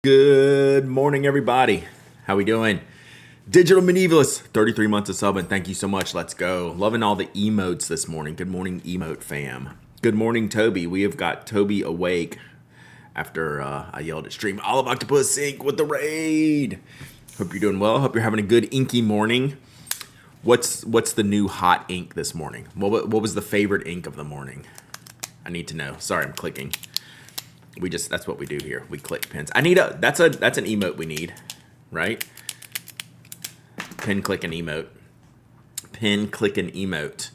Good morning, everybody. How we doing? Digital Medievalist, 33 months of subbing. Thank you so much. Let's go. Loving all the emotes this morning. Good morning, emote fam. Good morning, Toby. We have got Toby awake after I yelled at stream. All of Octopus Inc. with the raid. Hope you're doing well. Hope you're having a good inky morning. What's the new hot ink this morning? What was the favorite ink of the morning? I need to know. Sorry, I'm clicking. That's what we do here. We click pins. That's an emote we need, right? Pin, click, and emote. Pin, click, and emote.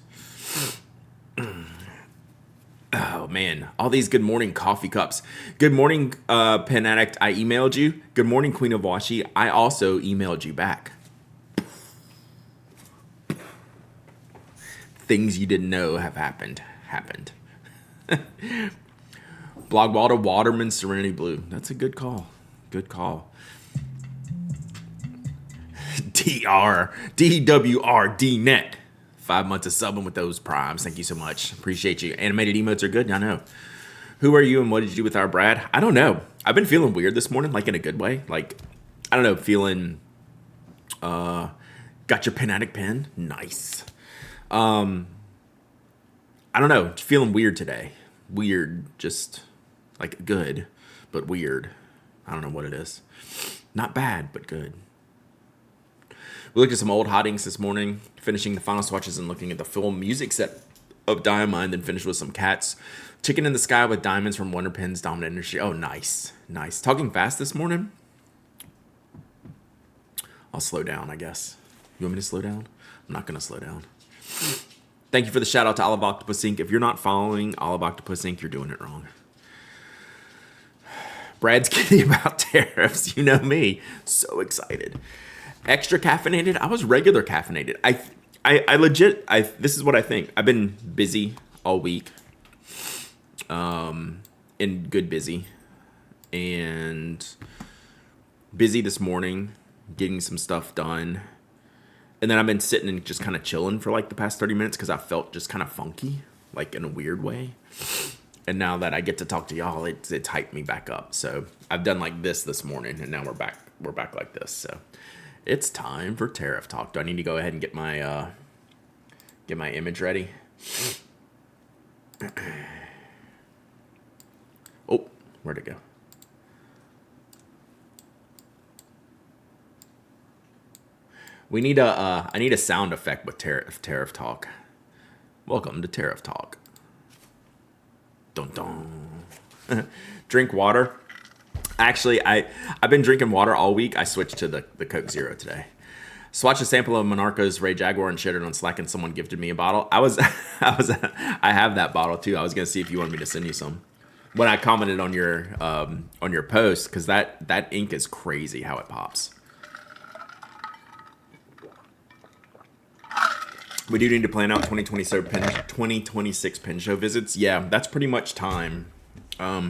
Oh man, all these good morning coffee cups. Good morning, Pen Addict. I emailed you. Good morning, Queen of Washi. I also emailed you back. Things you didn't know have happened. Blog Walter Waterman Serenity Blue. That's a good call. Good call. DWR net. 5 months of subbing with those primes. Thank you so much. Appreciate you. Animated emotes are good. I know. Who are you and what did you do with our Brad? I don't know. I've been feeling weird this morning, like in a good way. Like, I don't know, feeling got your pen addict pen? Nice. I don't know, feeling weird today. Weird, just like good, but weird. I don't know what it is. Not bad, but good. We looked at some old hot inks this morning, finishing the final swatches and looking at the full music set of Diamond, then finished with some cats. Chicken in the Sky with Diamonds from Wonder Pens, Dominant Energy. Oh, nice. Nice. Talking fast this morning? I'll slow down, I guess. You want me to slow down? I'm not going to slow down. Thank you for the shout out to Olive Octopus Inc. If you're not following Olive Octopus Inc., you're doing it wrong. Brad's kidding about tariffs. You know me. So excited. Extra caffeinated? I was regular caffeinated. I legit, this is what I think. I've been busy all week. And good busy. And busy this morning, getting some stuff done. And then I've been sitting and just kind of chilling for like the past 30 minutes because I felt just kind of funky, like in a weird way. And now that I get to talk to y'all, it's hyped me back up. So I've done like this morning, and now we're back like this. So it's time for Tariff Talk. Do I need to go ahead and get my image ready? Oh, where'd it go? We need I need a sound effect with Tariff Talk. Welcome to Tariff Talk. Dun dun. Drink water. Actually, I've been drinking water all week. I switched to the Coke Zero today. Swatched a sample of Monarca's Ray Jaguar and shared it on Slack, and someone gifted me a bottle. I have that bottle too. I was gonna see if you wanted me to send you some. When I commented on your post, because that ink is crazy how it pops. We do need to plan out 2026 pen show visits. Yeah, that's pretty much time. I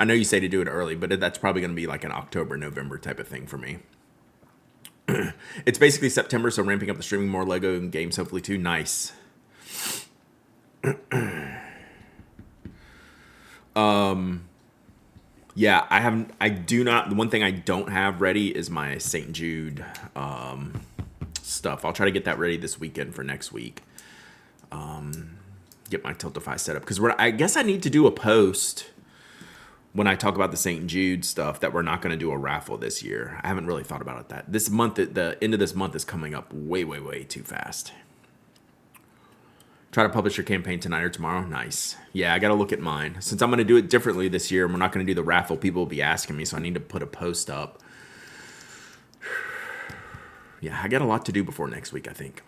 know you say to do it early, but that's probably going to be like an October, November type of thing for me. It's basically September, so ramping up the streaming, more Lego and games hopefully too. Nice. Yeah, the one thing I don't have ready is my St. Jude stuff. I'll try to get that ready this weekend for next week. Get my Tiltify set up because I guess I need to do a post when I talk about the St. Jude stuff that we're not going to do a raffle this year. I haven't really thought about it that this month. The end of this month is coming up way too fast. Try to publish your campaign tonight or tomorrow. Nice. Yeah, I got to look at mine since I'm going to do it differently this year. And we're not going to do the raffle. People will be asking me, so I need to put a post up. Yeah, I got a lot to do before next week, I think.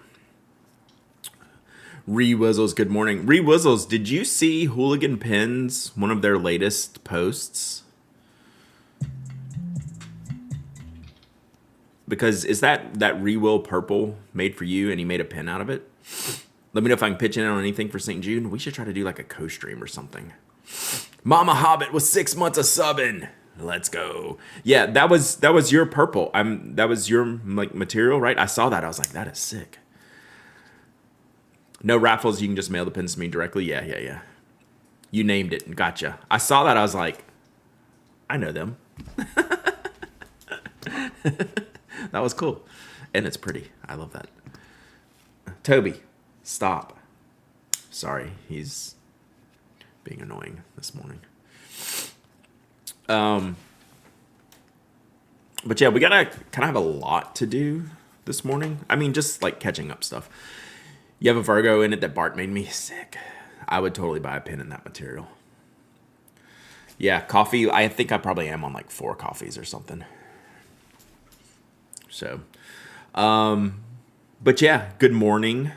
Rewizzles, good morning. Rewizzles, did you see Hooligan Pens, one of their latest posts? Because is that Rewill purple made for you and he made a pen out of it? Let me know if I can pitch in on anything for St. Jude. We should try to do like a co-stream or something. Mama Hobbit with 6 months of subbing. Let's go. Yeah, that was your purple. That was your like material, right? I saw that. I was like, that is sick. No raffles. You can just mail the pins to me directly. Yeah. You named it. Gotcha. I saw that. I was like, I know them. That was cool. And it's pretty. I love that. Toby, stop. Sorry, he's being annoying this morning. But yeah, we gotta kind of have a lot to do this morning. I mean, just like catching up stuff. You have a Virgo in it that Bart made me sick. I would totally buy a pen in that material. Yeah, coffee. I think I probably am on like 4 coffees or something. So, but yeah, good morning.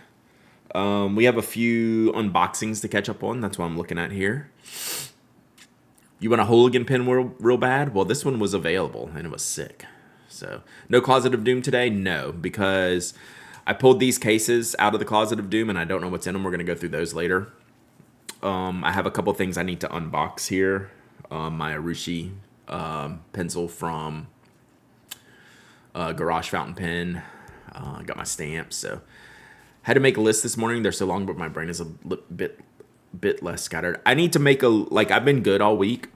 We have a few unboxings to catch up on. That's what I'm looking at here. You want a Hooligan pen real bad? Well, this one was available and it was sick. So, no Closet of Doom today? No, because I pulled these cases out of the Closet of Doom and I don't know what's in them. We're going to go through those later. I have a couple things I need to unbox here. My Urushi pencil from Garage Fountain Pen. I got my stamps, so had to make a list this morning. They're so long, but my brain is a bit less scattered. I need to make I've been good all week,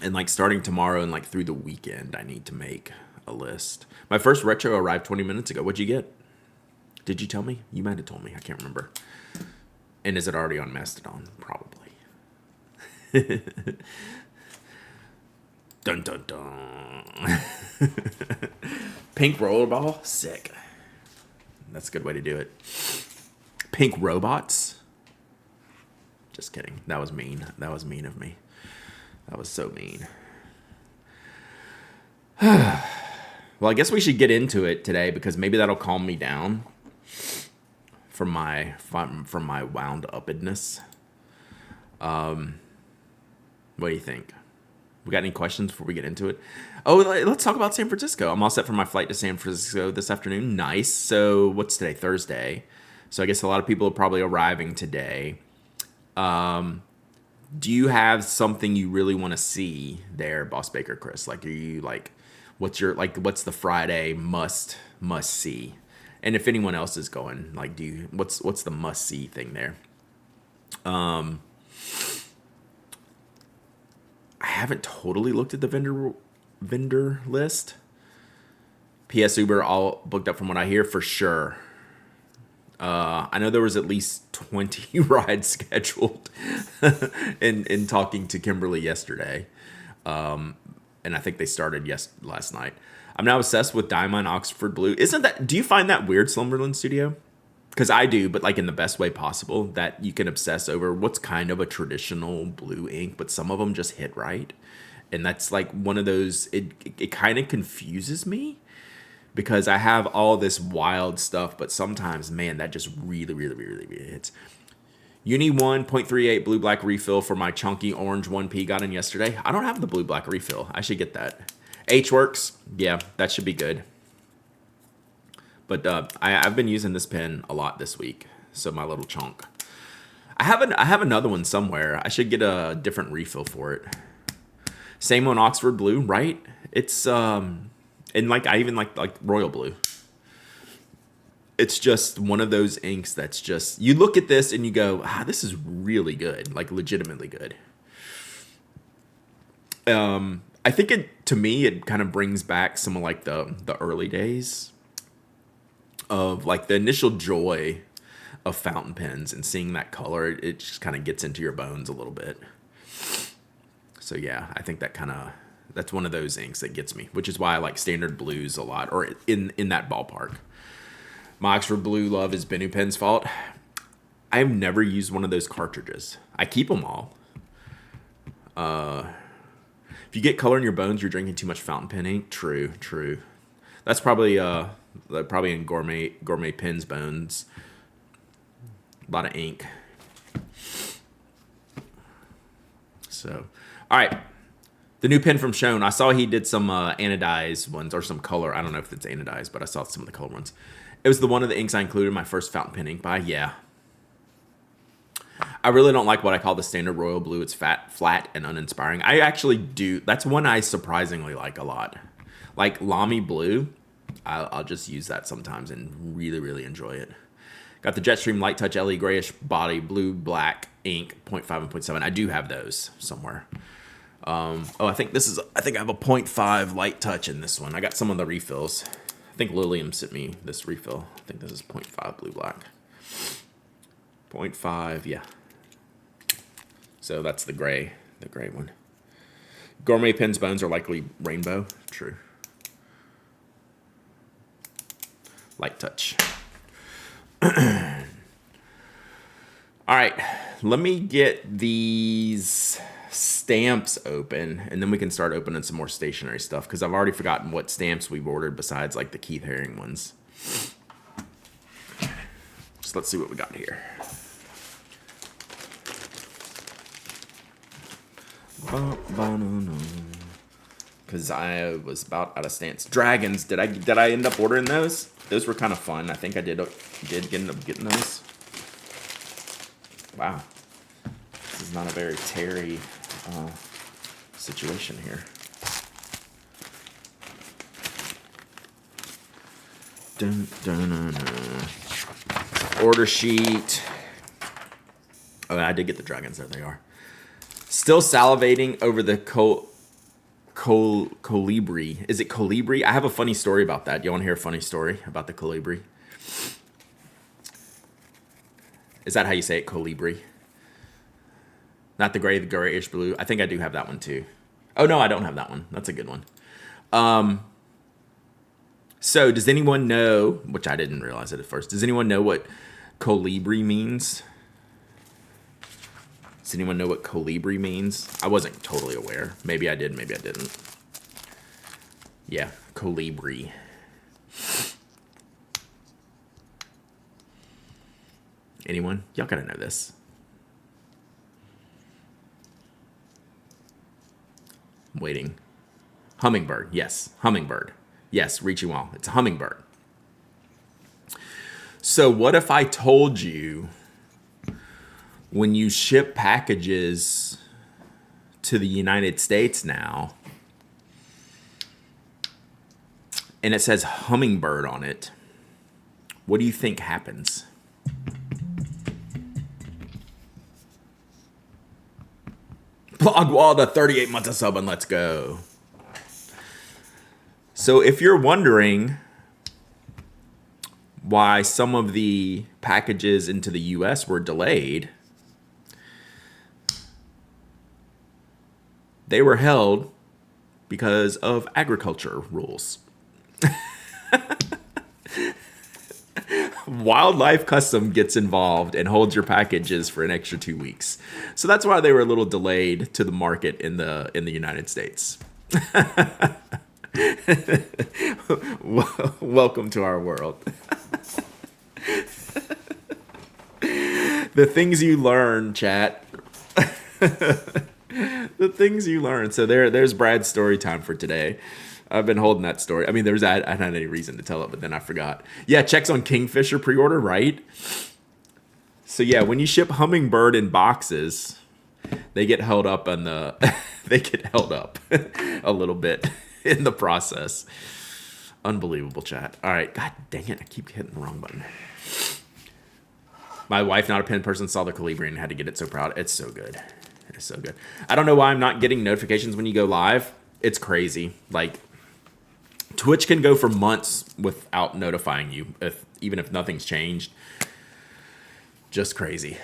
and like starting tomorrow and like through the weekend, I need to make a list. My first retro arrived 20 minutes ago. What'd you get? Did you tell me? You might have told me. I can't remember. And is it already on Mastodon? Probably. Dun dun dun. Pink rollerball? Sick. That's a good way to do it. Pink robots? Just kidding. That was mean. That was mean of me. That was so mean. Well, I guess we should get into it today because maybe that'll calm me down from my wound upness. What do you think? We got any questions before we get into it? Oh, let's talk about San Francisco. I'm all set for my flight to San Francisco this afternoon. Nice. So what's today? Thursday. So I guess a lot of people are probably arriving today. Do you have something you really want to see there, Boss Baker Chris? Like, are you like, what's the Friday must see? And if anyone else is going, like, what's the must see thing there? I haven't totally looked at the vendor list. PS Uber all booked up from what I hear for sure. I know there was at least 20 rides scheduled in talking to Kimberly yesterday. And I think they started last night. I'm now obsessed with Diamond Oxford Blue. Do you find that weird, Slumberland Studio? Because I do, but like in the best way possible, that you can obsess over what's kind of a traditional blue ink, but some of them just hit right. And that's like one of those, it kind of confuses me because I have all this wild stuff, but sometimes, man, that just really, really, really, really hits. Uni 1.38 blue black refill for my chunky orange 1P got in yesterday. I don't have the blue black refill. I should get that. H-Works, yeah, that should be good. But I've been using this pen a lot this week. So my little chunk. I have another one somewhere. I should get a different refill for it. Same on Oxford Blue, right? It's and like I even like Royal Blue. It's just one of those inks that's just, you look at this and you go, this is really good, like legitimately good. I think to me it kind of brings back some of like the early days of like the initial joy of fountain pens and seeing that color. It just kind of gets into your bones a little bit. So yeah, I think that's one of those inks that gets me, which is why I like standard blues a lot, or in that ballpark. My Oxford Blue love is Bennu Pen's fault. I've never used one of those cartridges. I keep them all. If you get color in your bones, you're drinking too much fountain pen ink. True. That's probably in gourmet pens bones. A lot of ink. So, all right. The new pen from Shone. I saw he did some anodized ones or some color. I don't know if it's anodized, but I saw some of the color ones. It was the one of the inks I included in my first fountain pen ink buy. Yeah. I really don't like what I call the standard royal blue. It's flat, and uninspiring. I actually do. That's one I surprisingly like a lot. Like Lamy Blue. I'll just use that sometimes and really, really enjoy it. Got the Jetstream Light Touch LE grayish body, blue, black ink, 0.5 and 0.7. I do have those somewhere. Oh, I think I have a 0.5 light touch in this one. I got some of the refills. I think Lilium sent me this refill. I think this is 0.5 blue black. 0.5, yeah. So that's the gray one. Gourmet Pens bones are likely rainbow. True. Light touch. All right, let me get these stamps open, and then we can start opening some more stationery stuff, because I've already forgotten what stamps we've ordered besides like the Keith Haring ones. So let's see what we got here. Because I was about out of stamps. Dragons, did I end up ordering those? Those were kind of fun. I think I did end up getting those. Wow. This is not a very Terry situation here. Dun, dun, dun, dun. Order sheet. Oh, I did get the dragons. There they are. Still salivating over the colibri. Is it colibri? I have a funny story about that. You want to hear a funny story about the colibri? Is that how you say it? Colibri? Not the grayish blue. I think I do have that one too. Oh no, I don't have that one. That's a good one. So does anyone know, which I didn't realize it at first, does anyone know what colibri means? Does anyone know what colibri means? I wasn't totally aware. Maybe I did, maybe I didn't. Yeah, colibri. Anyone? Y'all gotta know this. I'm waiting. Hummingbird. Yes, hummingbird. Yes, reaching well. It's a hummingbird. So what if I told you when you ship packages to the United States now, and it says Hummingbird on it, what do you think happens? Blogwall, the 38 months of sub, and let's go. So if you're wondering why some of the packages into the US were delayed, they were held because of agriculture rules. Wildlife Custom gets involved and holds your packages for an extra 2 weeks. So that's why they were a little delayed to the market in the United States. Welcome to our world. The things you learn, chat. The things you learn. So there's Brad's story time for today. I've been holding that story. I mean, I hadn't had any reason to tell it, but then I forgot. Yeah, checks on Kingfisher pre-order, right? So yeah, when you ship Hummingbird in boxes, they get held up on they get held up a little bit in the process. Unbelievable, chat. All right, god dang it, I keep hitting the wrong button. My wife, not a pen person, saw the colibri and had to get it. So proud. It's so good. It's so good. I don't know why I'm not getting notifications when you go live. It's crazy. Like, Twitch can go for months without notifying you, even if nothing's changed. Just crazy.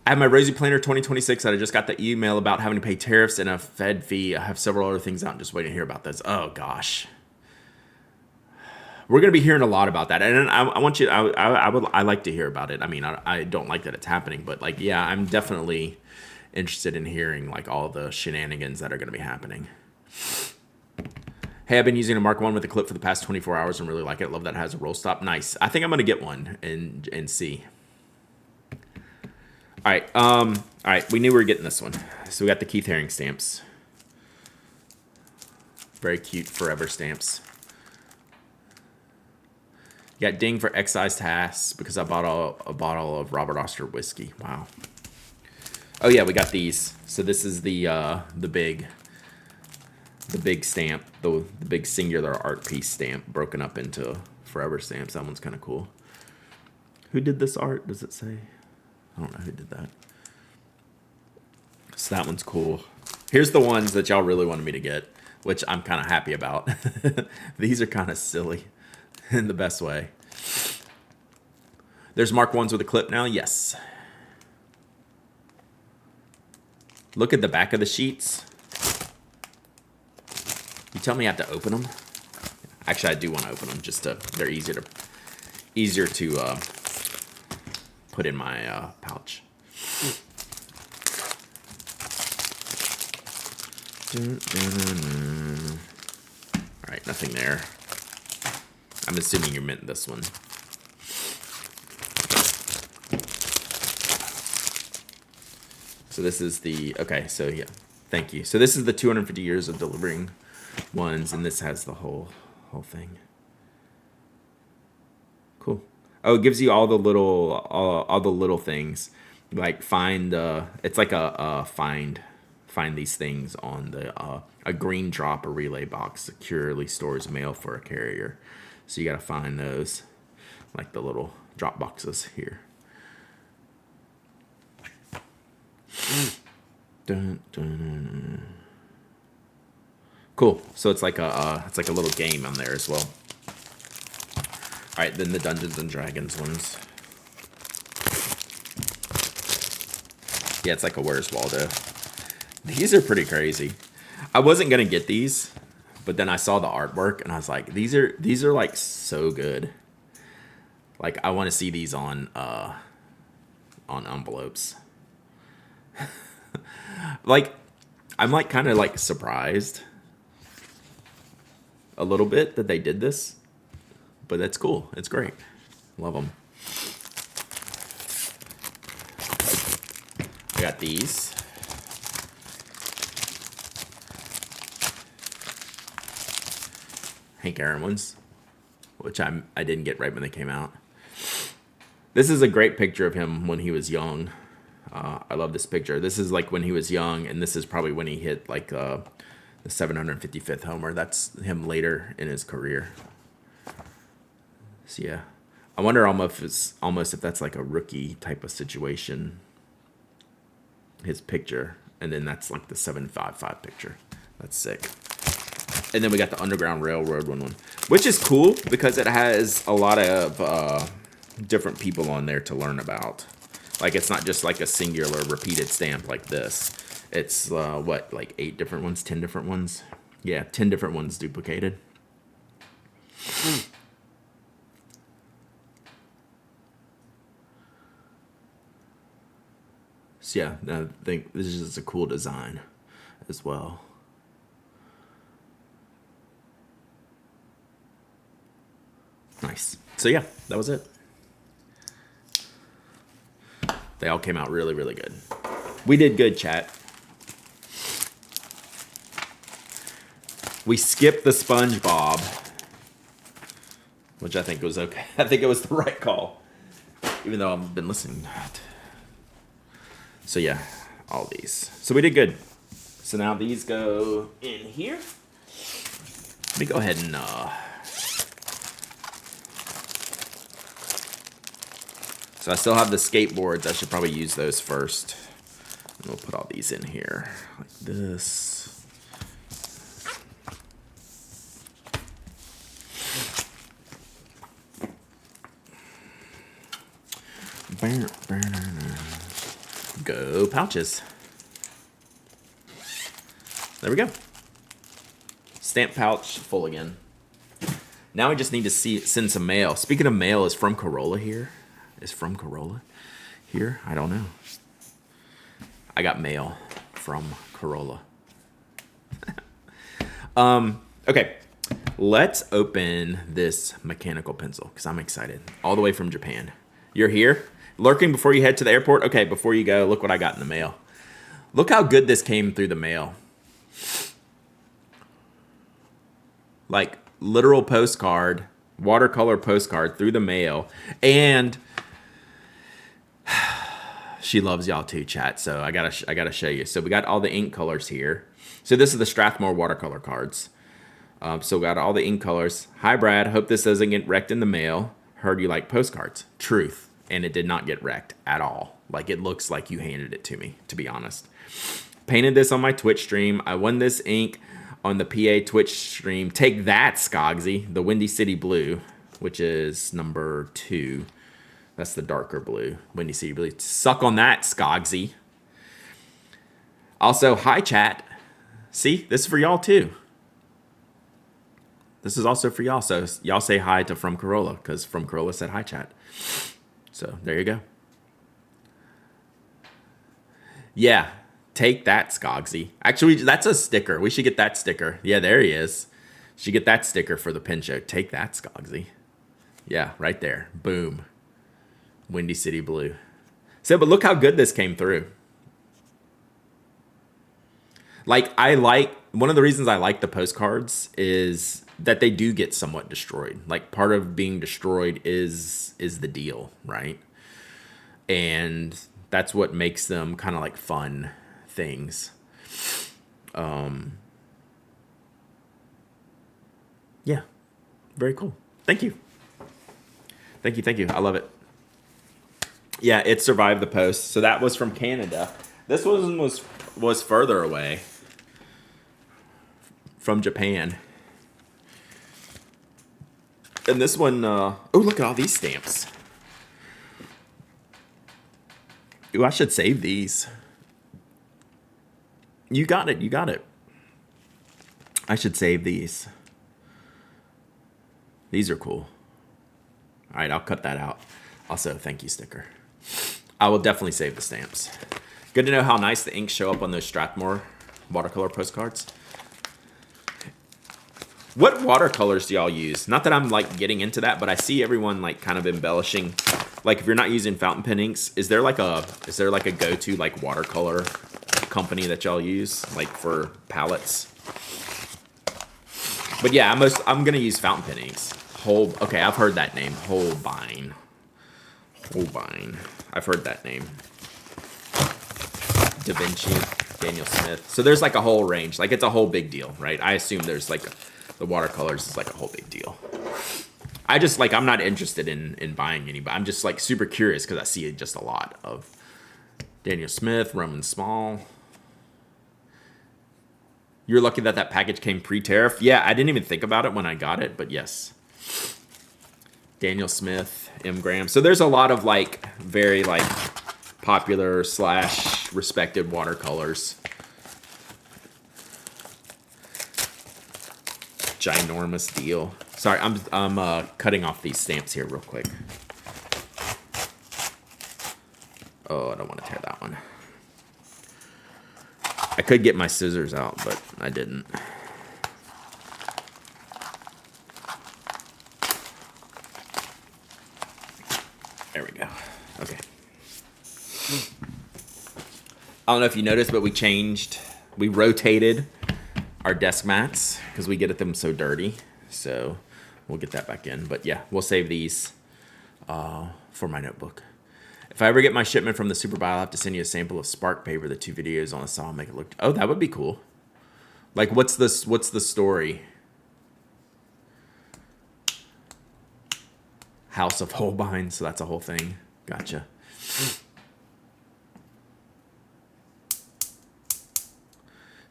I have my Rosie Planner 2026 that I just got the email about having to pay tariffs and a Fed fee. I have several other things out. I'm just waiting to hear about this. Oh, gosh. We're going to be hearing a lot about that. And I want you, I like to hear about it. I mean, I don't like that it's happening, but like, yeah, I'm definitely interested in hearing like all the shenanigans that are going to be happening. Hey, I've been using a Mark 1 with a clip for the past 24 hours and really like it. Love that it has a roll stop. Nice. I think I'm going to get one and see. All right. We knew we were getting this one. So we got the Keith Haring stamps. Very cute forever stamps. You got ding for excise tax because I bought a bottle of Robert Oster whiskey. Wow. Oh yeah, we got these. So this is the big stamp, the big singular art piece stamp broken up into forever stamps. That one's kind of cool. Who did this art? Does it say? I don't know who did that. So that one's cool. Here's the ones that y'all really wanted me to get, which I'm kind of happy about. These are kind of silly in the best way. There's Mark 1s with a clip now. Yes. Look at the back of the sheets. You tell me I have to open them? Actually, I do want to open them. Just to, they're easier to put in my pouch. All right, nothing there. I'm assuming you meant this one. So this is the, okay, so yeah, thank you. So this is the 250 years of delivering ones, and this has the whole thing. Cool. Oh, it gives you all the little things, like find. It's like a find these things on the a green drop or relay box securely stores mail for a carrier. So you got to find those, like the little drop boxes here. Dun, dun, dun. Cool. So it's like a little game on there as well. All right, then the Dungeons and Dragons ones. Yeah, it's like a Where's Waldo. These are pretty crazy. I wasn't gonna get these, but then I saw the artwork and I was like, these are like so good. Like I want to see these on envelopes. Like I'm like kind of like surprised a little bit that they did this, but that's cool. It's great. Love them. I got these. Hank Aaron ones, which I didn't get right when they came out. This is a great picture of him when he was young. I love this picture. This is like when he was young, and this is probably when he hit like the 755th homer. That's him later in his career. So yeah, I wonder almost if that's like a rookie type of situation. His picture, and then that's like the 755 picture. That's sick. And then we got the Underground Railroad one, which is cool because it has a lot of different people on there to learn about. Like it's not just like a singular repeated stamp like this. It's what, like 8 different ones, 10 different ones? Yeah, 10 different ones duplicated. So yeah, I think this is a cool design as well. Nice. So yeah, that was it. They all came out really, really good. We did good, chat. We skipped the SpongeBob, which I think was okay. I think it was the right call, even though I've been listening to that. So yeah, all these. So we did good. So now these go in here. Let me go ahead and so I still have the skateboards. I should probably use those first. And we'll put all these in here like this. Go pouches. There we go. Stamp pouch full again. Now we just need to send some mail. Speaking of mail, is From Corolla here? Is From Corolla here? I don't know. I got mail from Corolla. Okay. Let's open this mechanical pencil because I'm excited. All the way from Japan. You're here? Lurking before you head to the airport? Okay, before you go, look what I got in the mail. Look how good this came through the mail. Like, literal postcard, watercolor postcard through the mail. And she loves y'all too, chat. So I gotta show you. So we got all the ink colors here. So this is the Strathmore watercolor cards. So we got all the ink colors. Hi, Brad. Hope this doesn't get wrecked in the mail. Heard you like postcards. Truth. And it did not get wrecked at all. Like, it looks like you handed it to me, to be honest. Painted this on my Twitch stream. I won this ink on the PA Twitch stream. Take that, Skogsy. The Windy City Blue, which is number 2. That's the darker blue. Windy City Blue. Suck on that, Skogsy. Also, hi, chat. See, this is for y'all, too. This is also for y'all. So y'all say hi to From Corolla, because From Corolla said hi, chat. So there you go. Yeah, take that, Skogsy. Actually, that's a sticker. We should get that sticker. Yeah, there he is. Should get that sticker for the pin show. Take that, Skogsy. Yeah, right there. Boom. Windy City Blue. So, but look how good this came through. Like, one of the reasons I like the postcards is that they do get somewhat destroyed. Like, part of being destroyed is the deal, right? And that's what makes them kind of like fun things. Yeah, very cool. Thank you. Thank you. I love it. Yeah, it survived the post. So that was from Canada. This one was further away, from Japan. And this one, oh, look at all these stamps. Ooh, I should save these. You got it. I should save these. These are cool. All right, I'll cut that out. Also, thank you, sticker. I will definitely save the stamps. Good to know how nice the inks show up on those Strathmore watercolor postcards. What watercolors do y'all use? Not that I'm like getting into that, but I see everyone like kind of embellishing. Like if you're not using fountain pen inks, is there like a go-to like watercolor company that y'all use like for palettes? But yeah, I'm gonna use fountain pen inks. Okay, I've heard that name. Holbein. I've heard that name. Da Vinci, Daniel Smith. So there's like a whole range. Like it's a whole big deal, right? I assume there's like the watercolors is like a whole big deal. I just like, I'm not interested in buying any, but I'm just like super curious because I see just a lot of Daniel Smith, Roman Small. You're lucky that package came pre-tariff. Yeah, I didn't even think about it when I got it, but yes. Daniel Smith, M. Graham. So there's a lot of like very like popular / respected watercolors. Ginormous deal. Sorry, I'm cutting off these stamps here real quick. Oh, I don't want to tear that one. I could get my scissors out, but I didn't. There we go. Okay. I don't know if you noticed, but we rotated our desk mats because we get at them so dirty. So we'll get that back in. But yeah, we'll save these for my notebook. If I ever get my shipment from the Super Buy, I'll have to send you a sample of Spark paper, the 2 videos on the saw, make it look. Oh, that would be cool. Like, what's the story? House of Holbein, so that's a whole thing. Gotcha.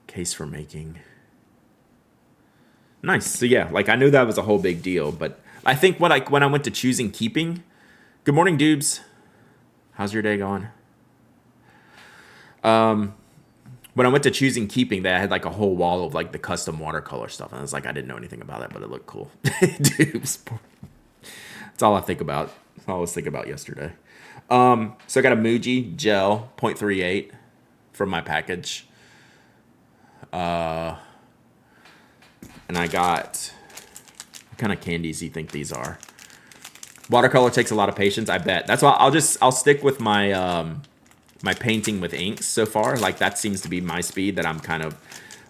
Case for making. Nice. So yeah, like I knew that was a whole big deal, but I think when I went to choosing keeping. Good morning, Dubes. How's your day going? When I went to choosing keeping, they had like a whole wall of like the custom watercolor stuff, and I was like, I didn't know anything about that, but it looked cool. Dubes. That's all I think about. That's all I was thinking about yesterday. So I got a Muji gel 0.38 from my package. And I got, what kind of candies do you think these are? Watercolor takes a lot of patience, I bet. That's why I'll stick with my my painting with inks so far. Like that seems to be my speed, that I'm kind of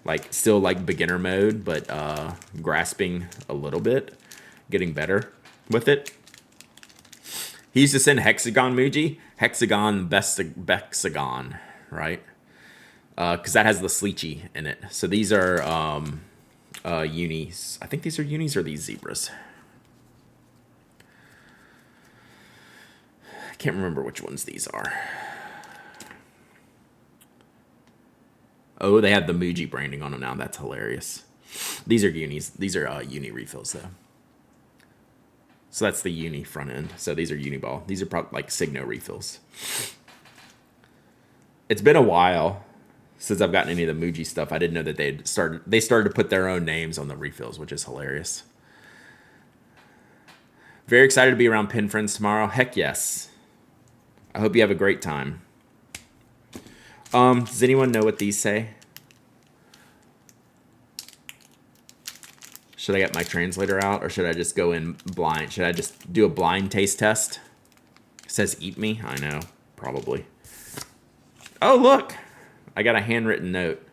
like still like beginner mode, but grasping a little bit, getting better with it. He used to send Hexagon Muji, Hexagon Bexagon, right? Because that has the Sleechy in it. So these are unis. I think these are unis or these zebras. I can't remember which ones these are. Oh, they have the Muji branding on them now. That's hilarious. These are unis. These are uni refills, though. So that's the uni front end. So these are Uniball. These are probably like Signo refills. It's been a while since I've gotten any of the Muji stuff. I didn't know that they started to put their own names on the refills, which is hilarious. Very excited to be around pen friends tomorrow. Heck yes. I hope you have a great time. Does anyone know what these say? Should I get my translator out, or should I just go in blind? Should I just do a blind taste test? It says eat me. I know, probably. Oh, look. I got a handwritten note.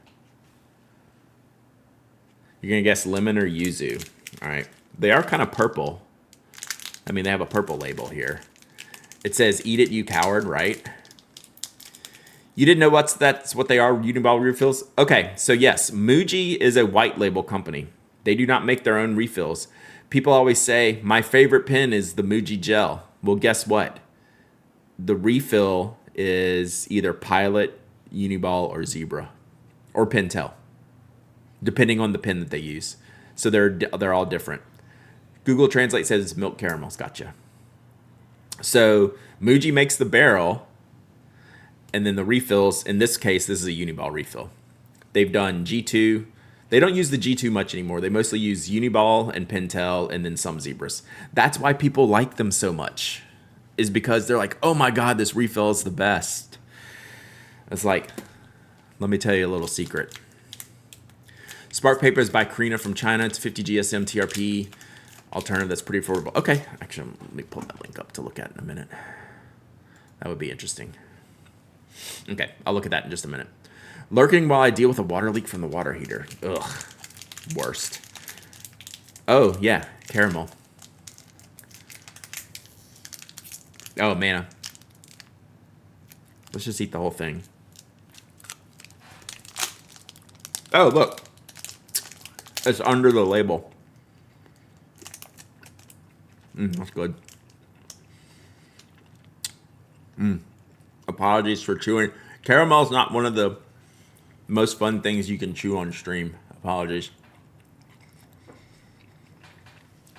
You're going to guess lemon or yuzu. All right. They are kind of purple. I mean, they have a purple label here. It says, eat it, you coward, right? You didn't know that's what they are, Uniball refills? Okay, so yes, Muji is a white label company. They do not make their own refills. People always say, my favorite pen is the Muji gel. Well, guess what? The refill is either Pilot, Uniball, or Zebra, or Pentel, depending on the pen that they use. So they're all different. Google Translate says it's milk caramels. Gotcha. So Muji makes the barrel, and then the refills. In this case, this is a Uniball refill. They've done G2. They don't use the G2 much anymore. They mostly use Uniball and Pentel and then some Zebras. That's why people like them so much, is because they're like, oh my God, this refill is the best. It's like, let me tell you a little secret. Spark Paper is by Karina from China. It's 50 GSM TRP. Alternative that's pretty affordable. Okay, actually, let me pull that link up to look at in a minute. That would be interesting. Okay, I'll look at that in just a minute. Lurking while I deal with a water leak from the water heater. Ugh, worst. Oh, yeah, caramel. Oh, manna. Let's just eat the whole thing. Oh, look. It's under the label. That's good. Apologies for chewing. Caramel's not one of the most fun things you can chew on stream. Apologies.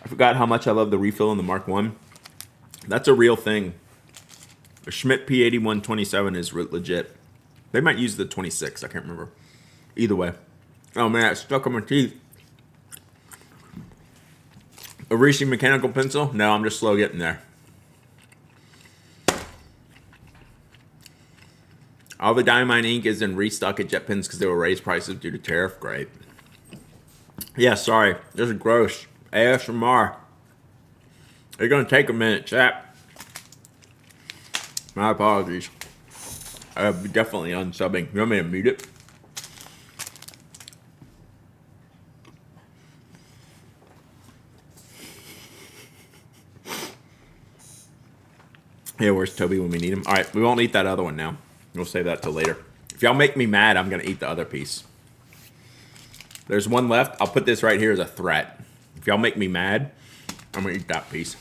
I forgot how much I love the refill in the Mark 1. That's a real thing. The Schmidt P8127 is legit. They might use the 26. I can't remember. Either way. Oh man, it's stuck on my teeth. Urushi mechanical pencil? No, I'm just slow getting there. All the Diamine ink is in restock at JetPens because they will raise prices due to tariff. Great. Yeah, sorry. This is gross. ASMR. It's going to take a minute, chat. My apologies. I'll be definitely unsubbing. You want me to mute it? Yeah, where's Toby when we need him? All right, we won't eat that other one now. We'll save that till later. If y'all make me mad, I'm going to eat the other piece. There's one left. I'll put this right here as a threat. If y'all make me mad, I'm going to eat that piece.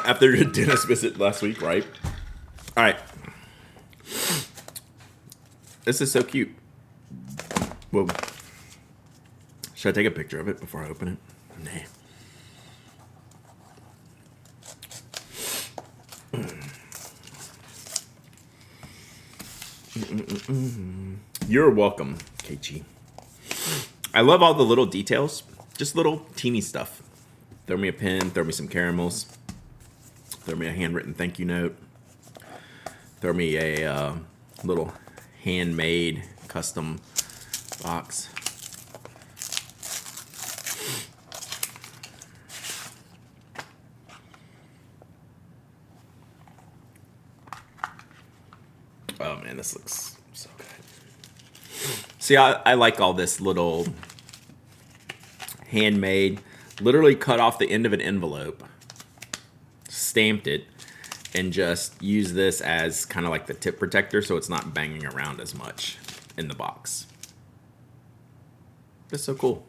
After your dentist visit last week, right? All right. This is so cute. Whoa. Should I take a picture of it before I open it? Nah. You're welcome, Keiichi. I love all the little details. Just little teeny stuff. Throw me a pen, throw me some caramels. Throw me a handwritten thank you note. Throw me a little handmade custom box. Oh man, this looks so good. See, I like all this little handmade, literally cut off the end of an envelope, stamped it, and just use this as kind of like the tip protector so it's not banging around as much in the box. That's so cool.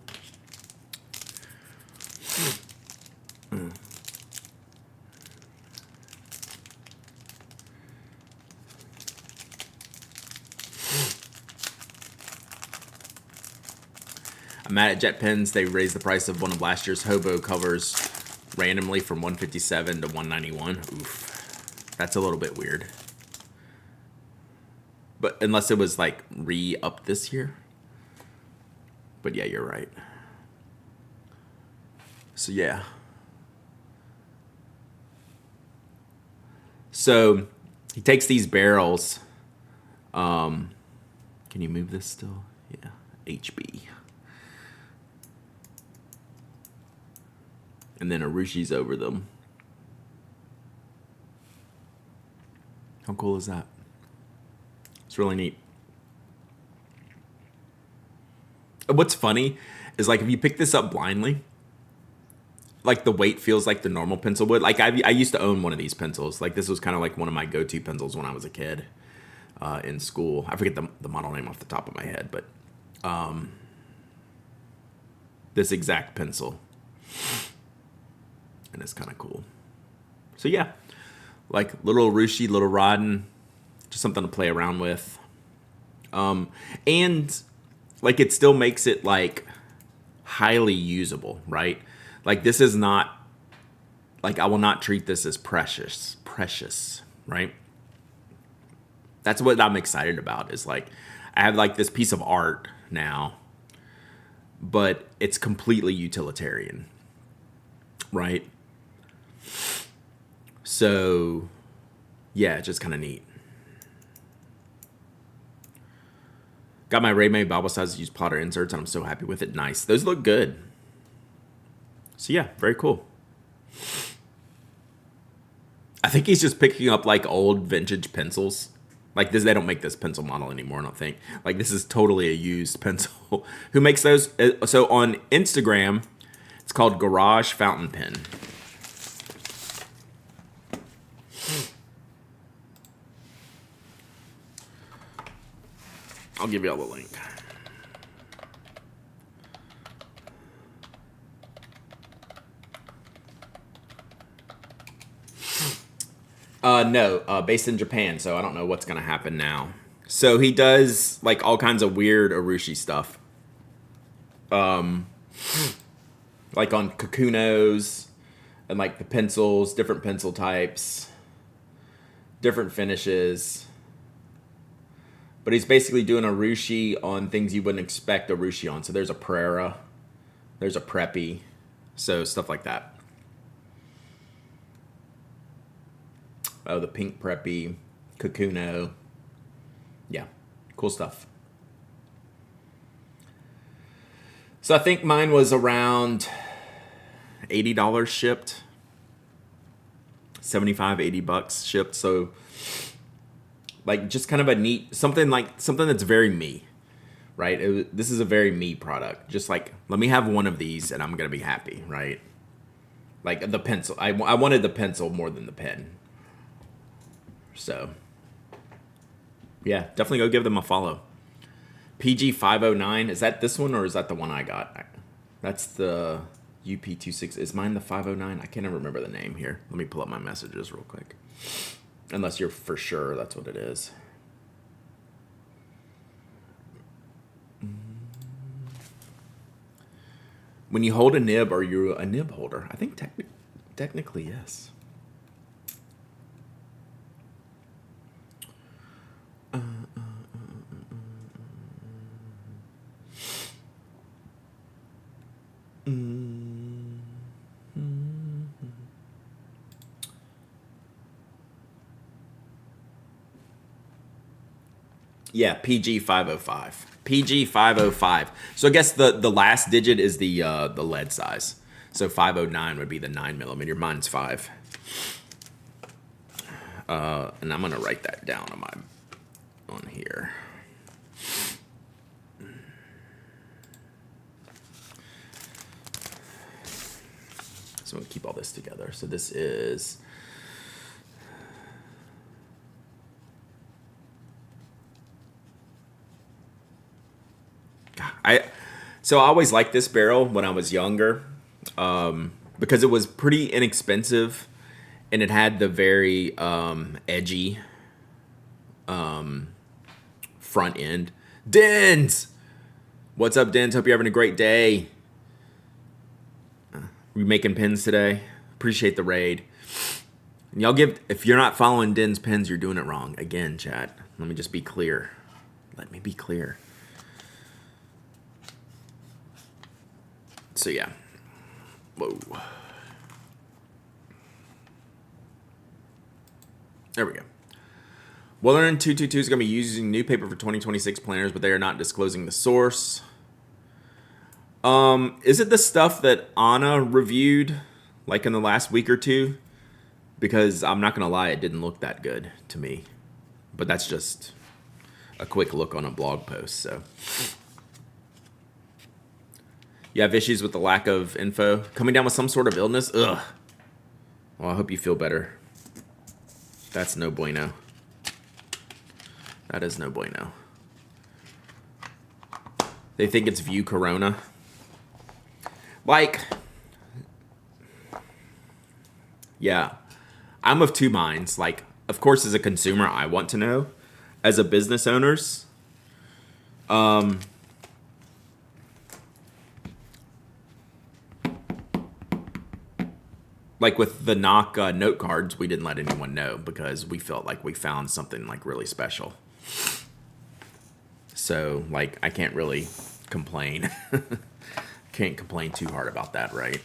I'm mad at Jet Pens. They raised the price of one of last year's Hobo covers randomly from 157 to 191. Oof. That's a little bit weird. But unless it was like re-up this year. But yeah, you're right. So yeah. So he takes these barrels. Can you move this still? Yeah. HB. And then Urushi's over them. How cool is that? It's really neat. What's funny is like if you pick this up blindly, like the weight feels like the normal pencil would. Like I used to own one of these pencils. Like this was kind of like one of my go-to pencils when I was a kid in school. I forget the model name off the top of my head, but this exact pencil. And it's kind of cool. So yeah, like little Urushi, little Rodden, just something to play around with. And like it still makes it like highly usable, right? Like this is not, like I will not treat this as precious, right? That's what I'm excited about is like, I have like this piece of art now, but it's completely utilitarian, right? So yeah, it's just kind of neat. Got my Ray May Bible size used plotter inserts, and I'm so happy with it. Nice. Those look good. So yeah, very cool. I think he's just picking up like old vintage pencils. Like this, they don't make this pencil model anymore, I don't think. Like this is totally a used pencil. Who makes those? So on Instagram, it's called Garage Fountain Pen. I'll give you all the link. No, based in Japan, so I don't know what's going to happen now. So he does like all kinds of weird Urushi stuff. Like on Kakunos and like the pencils, different pencil types, different finishes. But he's basically doing a Urushi on things you wouldn't expect a Urushi on. So there's a Prera, there's a Preppy, so stuff like that. Oh, the pink Preppy, Kakuno. Yeah, cool stuff. So I think mine was around $80 shipped. 75, $80 shipped. So like just kind of a neat, something that's very me, right? This is a very me product. Just like, let me have one of these and I'm going to be happy, right? Like the pencil. I wanted the pencil more than the pen. So, yeah, definitely go give them a follow. PG509, is that this one or is that the one I got? That's the UP26. Is mine the 509? I can't even remember the name here. Let me pull up my messages real quick. Unless you're for sure that's what it is. When you hold a nib, are you a nib holder? I think technically yes. Yeah, PG505. PG505. So I guess the last digit is the lead size. So 509 would be the 9mm. Mine's 5. And I'm gonna write that down on here. So I'm gonna keep all this together. So this is So I always liked this barrel when I was younger because it was pretty inexpensive and it had the very edgy front end. Dens! What's up, Dens? Hope you're having a great day. We making pins today. Appreciate the raid. And y'all if you're not following Den's pins, you're doing it wrong. Again, chat. Let me just be clear. Let me be clear. So yeah. Whoa. There we go. Wellerin 222 is going to be using new paper for 2026 planners, but they are not disclosing the source. Is it the stuff that Anna reviewed like in the last week or two? Because I'm not going to lie, it didn't look that good to me. But that's just a quick look on a blog post, so. You have issues with the lack of info? Coming down with some sort of illness? Ugh. Well, I hope you feel better. That's no bueno. That is no bueno. They think it's View Corona. Like, yeah. I'm of two minds. Like, of course, as a consumer, I want to know. As a business owners, like with the knock note cards, we didn't let anyone know because we felt like we found something like really special. So like I can't really complain. Can't complain too hard about that, right?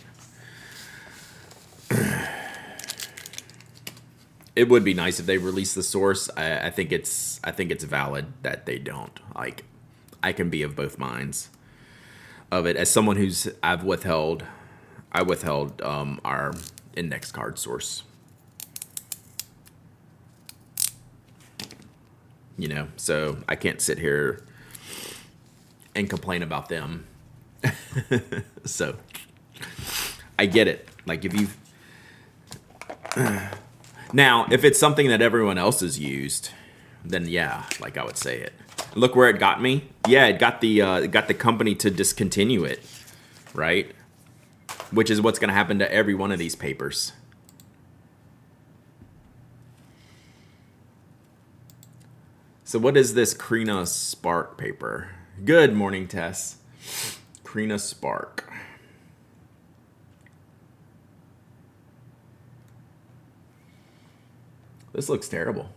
It would be nice if they released the source. I think it's valid that they don't. Like I can be of both minds of it. As someone who's I withheld our index card source. You know, so I can't sit here and complain about them. So I get it. Like if you now, if it's something that everyone else has used, then yeah, like I would say it. Look where it got me. Yeah, it got the company to discontinue it, right? Which is what's going to happen to every one of these papers. So what is this Krina Spark paper? Good morning, Tess. Krina Spark. This looks terrible.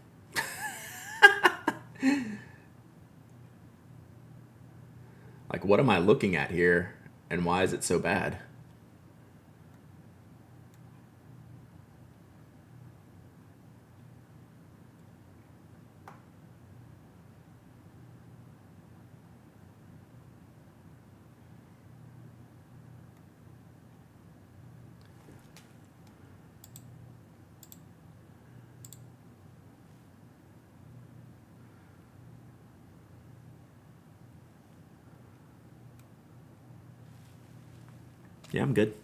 Like, what am I looking at here? And why is it so bad? Yeah, I'm good.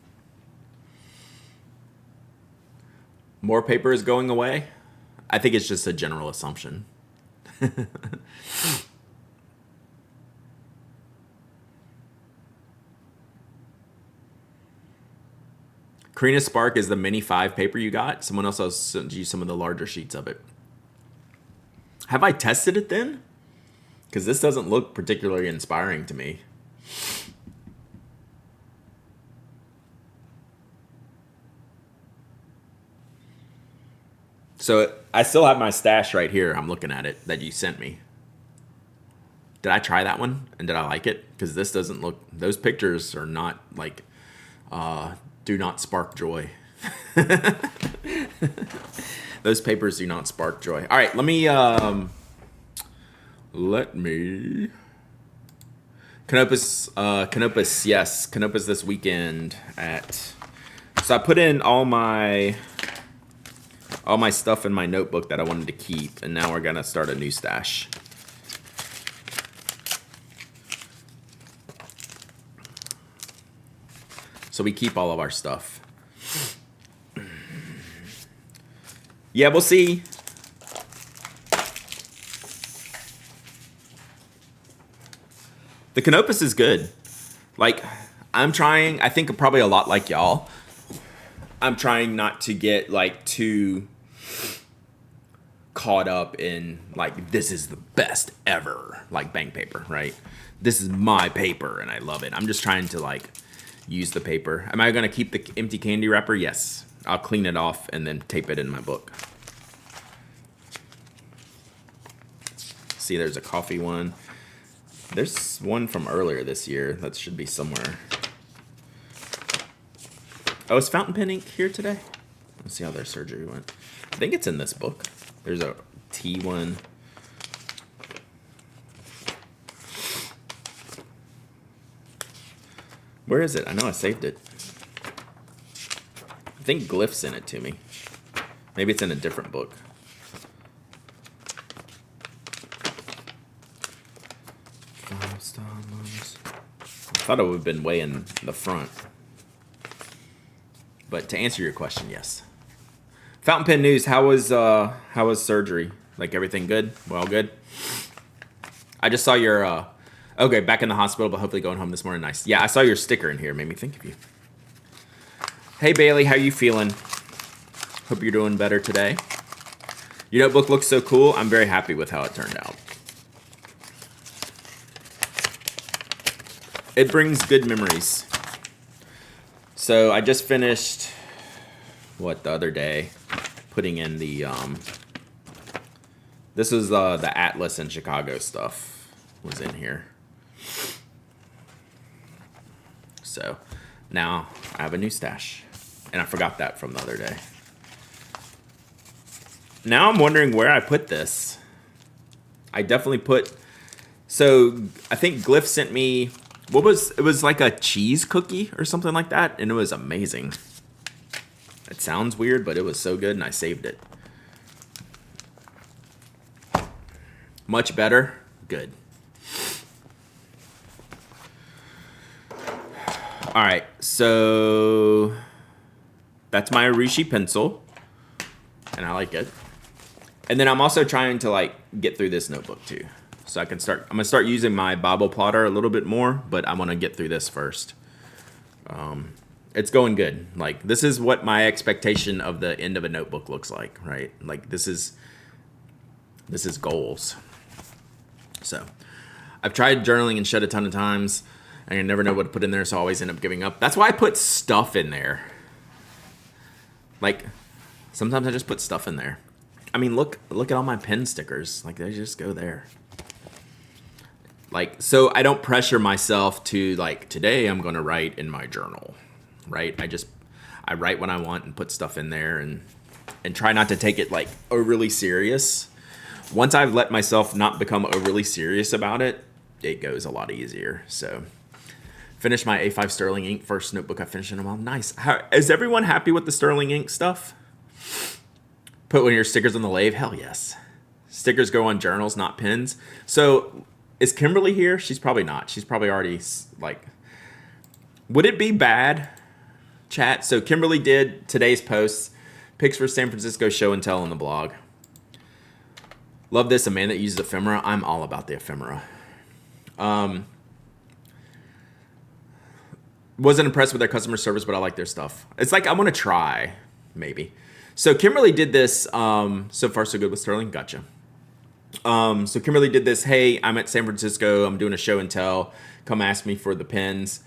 More paper is going away? I think it's just a general assumption. Krina Spark is the mini 5 paper you got. Someone else has sent you some of the larger sheets of it. Have I tested it then? Because this doesn't look particularly inspiring to me. So I still have my stash right here. I'm looking at it that you sent me. Did I try that one? And did I like it? Because this doesn't look... Those pictures are not like... do not spark joy. Those papers do not spark joy. All right, let me... Canopus, yes. Canopus this weekend at... So I put in all my stuff in my notebook that I wanted to keep, and now we're gonna start a new stash. So we keep all of our stuff. Yeah, we'll see. The Canopus is good. Like, I'm trying, I think probably a lot like y'all, I'm trying not to get like too caught up in like, this is the best ever, like bank paper, right? This is my paper and I love it. I'm just trying to like use the paper. Am I going to keep the empty candy wrapper? Yes. I'll clean it off and then tape it in my book. See, there's a coffee one. There's one from earlier this year that should be somewhere. Oh, is fountain pen ink here today? Let's see how their surgery went. I think it's in this book. There's a tea one. Where is it? I know I saved it. I think Glyph sent it to me. Maybe it's in a different book. I thought it would have been way in the front. But to answer your question, yes. Fountain pen news. How was surgery? Like everything good? Well, good. I just saw your okay, back in the hospital, but hopefully going home this morning. Nice. Yeah, I saw your sticker in here. Made me think of you. Hey Bailey, how you feeling? Hope you're doing better today. Your notebook looks so cool. I'm very happy with how it turned out. It brings good memories. So I just finished, the other day, putting in the, this was the Atlas and Chicago stuff was in here. So now I have a new stash. And I forgot that from the other day. Now I'm wondering where I put this. I definitely put, so I think Glyph sent me, it was like a cheese cookie or something like that, and it was amazing. It sounds weird, but it was so good, and I saved it. Much better? Good. All right, so that's my Urushi pencil, and I like it. And then I'm also trying to like get through this notebook too. So I'm gonna start using my Bible plotter a little bit more, but I want to get through this first. It's going good. Like this is what my expectation of the end of a notebook looks like, right? Like this is goals. So I've tried journaling and shit a ton of times, and I never know what to put in there, so I always end up giving up. That's why I put stuff in there. Like sometimes I just put stuff in there. I mean, look at all my pen stickers. Like they just go there. Like, so I don't pressure myself to like, today I'm going to write in my journal, right? I write when I want and put stuff in there and try not to take it like overly serious. Once I've let myself not become overly serious about it, it goes a lot easier. So finished my A5 Sterling ink, first notebook I finished in a while. Nice. Is everyone happy with the Sterling ink stuff? Put one of your stickers on the lathe? Hell yes. Stickers go on journals, not pens. So is Kimberly here? She's probably not. She's probably already like, would it be bad, chat? So Kimberly did today's posts, pics for San Francisco show and tell on the blog. Love this, a man that uses ephemera. I'm all about the ephemera. Wasn't impressed with their customer service, but I like their stuff. It's like, I want to try, maybe. So Kimberly did this, so far so good with Sterling, gotcha. So Kimberly did this, hey, I'm at San Francisco, I'm doing a show and tell, come ask me for the pens.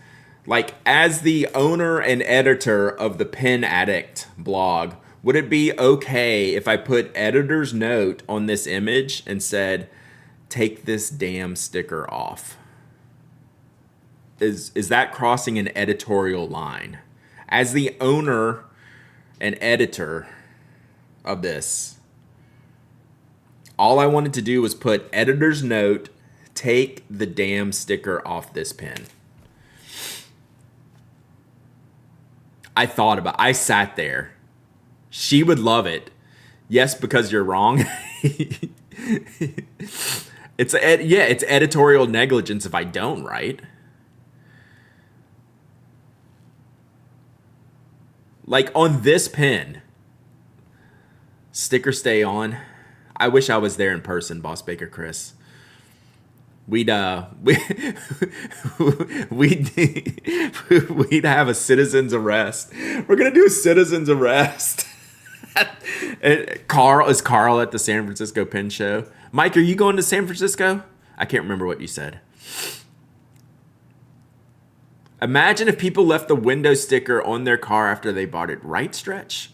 Like, as the owner and editor of the Pen Addict blog, would it be okay if I put editor's note on this image and said, take this damn sticker off? Is that crossing an editorial line? As the owner and editor of this, all I wanted to do was put editor's note, take the damn sticker off this pen. I sat there. She would love it. Yes, because you're wrong. It's editorial negligence if I don't, right? Like on this pen, sticker stay on. I wish I was there in person, Boss Baker Chris. We'd have a citizen's arrest. We're gonna do a citizen's arrest Carl, is Carl at the San Francisco Pen Show? Mike, are you going to San Francisco? I can't remember what you said. Imagine if people left the window sticker on their car after they bought it. Right, Stretch?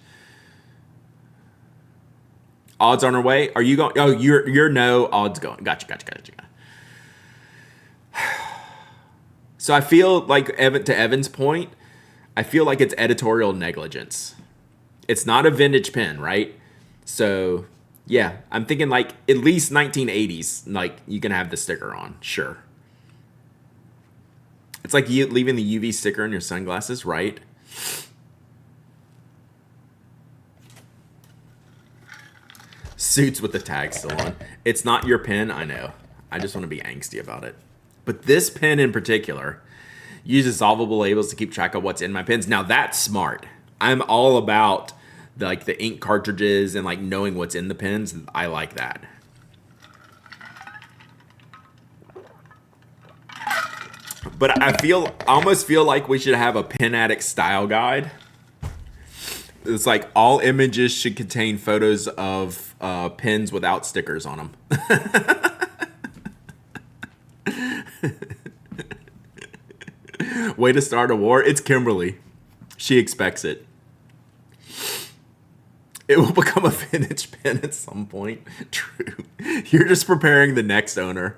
Odds on our way. Are you going? Oh, you're no. Odds going. Gotcha. So I feel like, to Evan's point, I feel like it's editorial negligence. It's not a vintage pen, right? So yeah, I'm thinking like at least 1980s. Like you can have the sticker on, sure. It's like you leaving the UV sticker on your sunglasses, right? Suits with the tag still on. It's not your pen, I know. I just want to be angsty about it. But this pen in particular uses solvable labels to keep track of what's in my pens. Now that's smart. I'm all about the ink cartridges and like knowing what's in the pens. I like that. But I almost feel like we should have a pen addict style guide. It's like all images should contain photos of pens without stickers on them. Way to start a war. It's Kimberly. She expects it. It will become a vintage pen at some point. True. You're just preparing the next owner.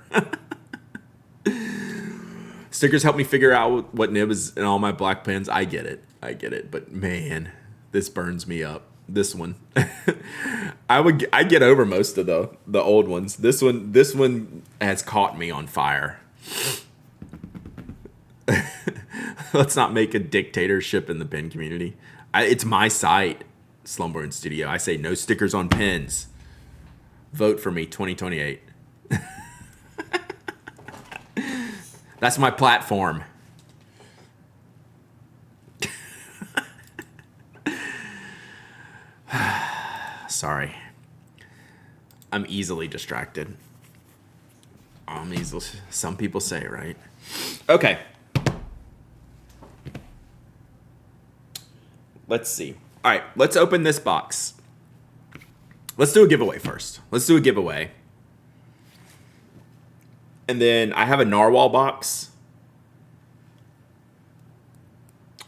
Stickers help me figure out what nib is in all my black pens. I get it. But man, this burns me up. This one. I get over most of the old ones. This one has caught me on fire. Let's not make a dictatorship in the pen community. It's my site, Slumber and Studio. I say no stickers on pens. Vote for me, 2028. That's my platform. Sorry. I'm easily distracted. Some people say, right? Okay. Let's see. All right, let's open this box. Let's do a giveaway first. And then I have a Narwhal box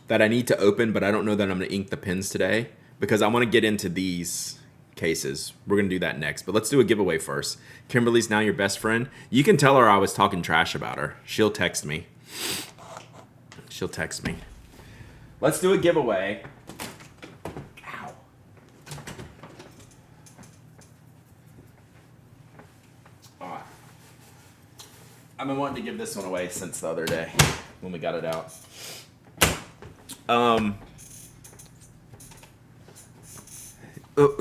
that I need to open, but I don't know that I'm going to ink the pens today because I want to get into these cases. We're going to do that next, but let's do a giveaway first. Kimberly's now your best friend. You can tell her I was talking trash about her. She'll text me. Let's do a giveaway. Ow. I've been wanting to give this one away since the other day when we got it out.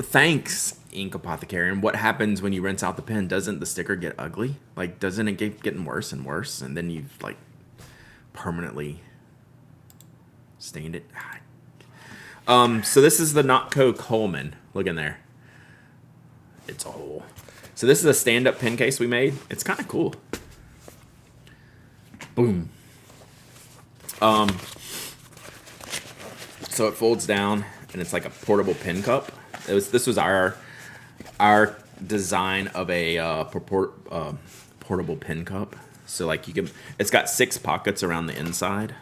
Thanks, Ink Apothecary. And what happens when you rinse out the pen? Doesn't the sticker get ugly? Like, doesn't it keep getting worse and worse? And then you've, like, permanently stained it. So this is the Notco Coleman. Look in there. It's a hole. So this is a stand-up pen case we made. It's kind of cool. Boom. So it folds down, and it's like a portable pen cup. This was our design of a portable pen cup. So like it's got 6 pockets around the inside,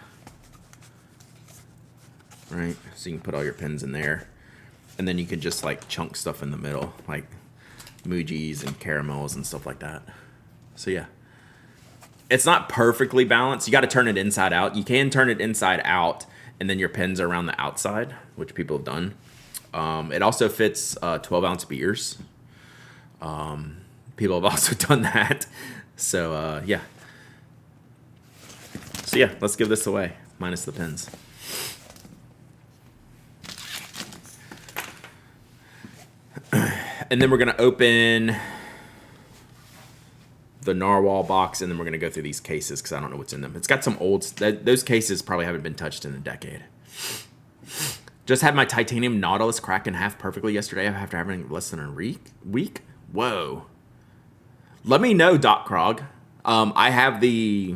right? So you can put all your pens in there, and then you can just like chunk stuff in the middle, like Muji's and caramels and stuff like that. So yeah. It's not perfectly balanced. You got to turn it inside out. You can turn it inside out, and then your pens are around the outside, which people have done. It also fits 12-ounce beers. People have also done that. So, yeah. So, yeah, let's give this away, minus the pens. And then we're going to open the Narwhal box, and then we're going to go through these cases because I don't know what's in them. It's got some old... Those cases probably haven't been touched in a decade. Just had my titanium Nautilus crack in half perfectly yesterday after having less than a week. Whoa. Let me know, Doc Krog. I have the...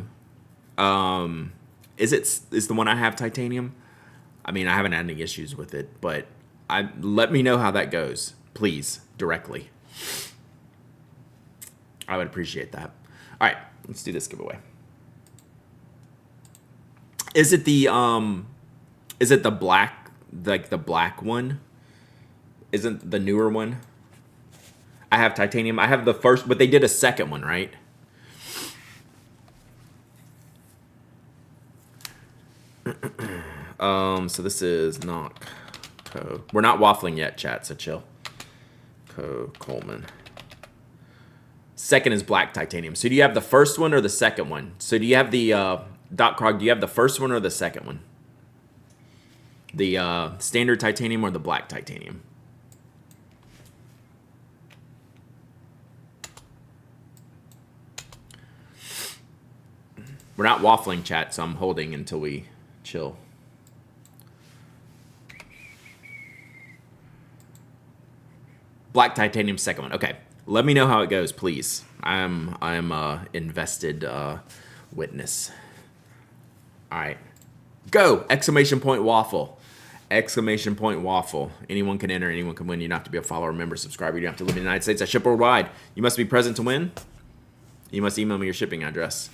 Is the one I have titanium? I mean, I haven't had any issues with it, but let me know how that goes. please, directly. I would appreciate that. All right, let's do this giveaway. Is it the black, like the black one? Isn't the newer one? I have titanium. I have the first, but they did a second one, right? So this is not Co. We're not waffling yet, chat, so chill. Coleman. Second is black titanium. So do you have the first one or the second one? So do you have the Doc Krog, do you have the first one or the second one? The standard titanium or the black titanium? We're not waffling, chat, so I'm holding until we chill. Black titanium, second one. Okay, let me know how it goes, please. I'm invested witness. All right, go! Exclamation point waffle. Exclamation point waffle. Anyone can enter. Anyone can win. You don't have to be a follower, member, subscriber. You don't have to live in the United States. I ship worldwide. You must be present to win. You must email me your shipping address.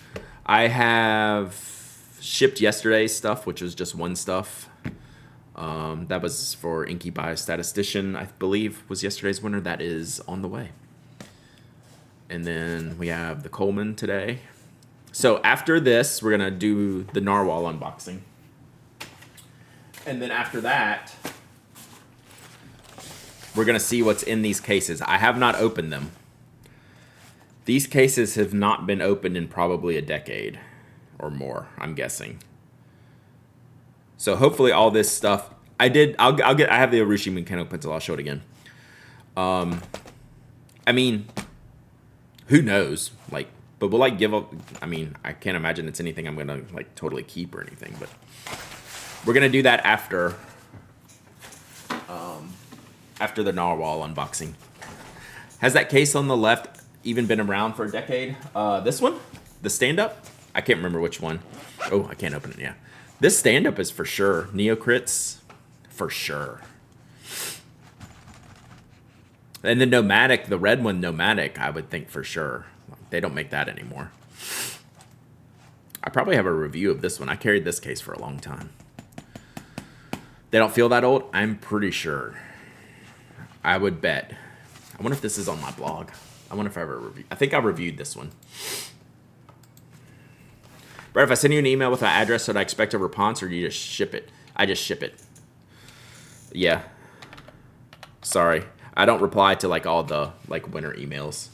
I have shipped yesterday's stuff, which was just one stuff. That was for Inky Biostatistician, I believe, was yesterday's winner. That is on the way. And then we have the Coleman today. So after this, we're going to do the Narwhal unboxing. And then after that, we're going to see what's in these cases. I have not opened them. These cases have not been opened in probably a decade or more, I'm guessing. So hopefully all this stuff, I have the Urushi mechanical pencil. I'll show it again. I mean, who knows? Like, but we'll like give up. I mean, I can't imagine it's anything I'm gonna like totally keep or anything. But we're gonna do that after the Narwhal unboxing. Has that case on the left even been around for a decade? This one, the stand-up. I can't remember which one. Oh, I can't open it. Yeah, this stand-up is for sure. Neocrits, for sure. And the Nomadic, the red one, Nomadic, I would think for sure. They don't make that anymore. I probably have a review of this one. I carried this case for a long time. They don't feel that old? I'm pretty sure. I would bet. I wonder if this is on my blog. I wonder if I ever reviewed. I think I reviewed this one. Brett, if I send you an email with an address, should I expect a response or do you just ship it? I just ship it. Yeah. Sorry. I don't reply to like all the like winter emails.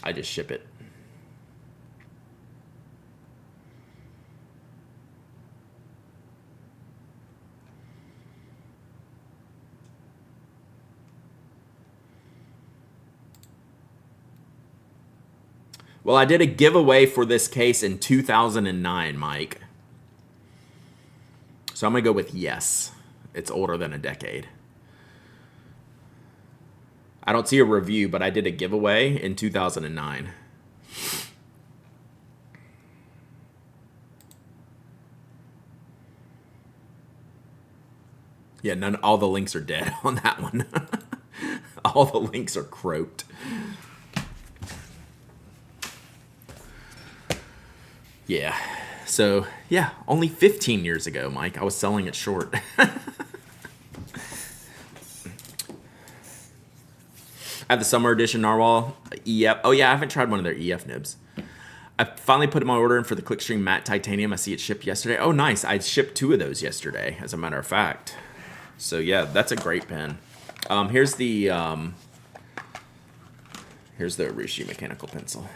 I just ship it. Well, I did a giveaway for this case in 2009, Mike. So I'm going to go with yes. It's older than a decade. I don't see a review, but I did a giveaway in 2009. Yeah, all the links are dead on that one. All the links are croaked. Yeah, so yeah, only 15 years ago, Mike, I was selling it short. I have the summer edition Narwhal EF. Oh yeah, I haven't tried one of their EF nibs. I finally put my order in for the Clickstream matte titanium. I see it shipped yesterday. Oh nice, I shipped 2 of those yesterday, as a matter of fact. So yeah, that's a great pen. Here's the Urushi mechanical pencil.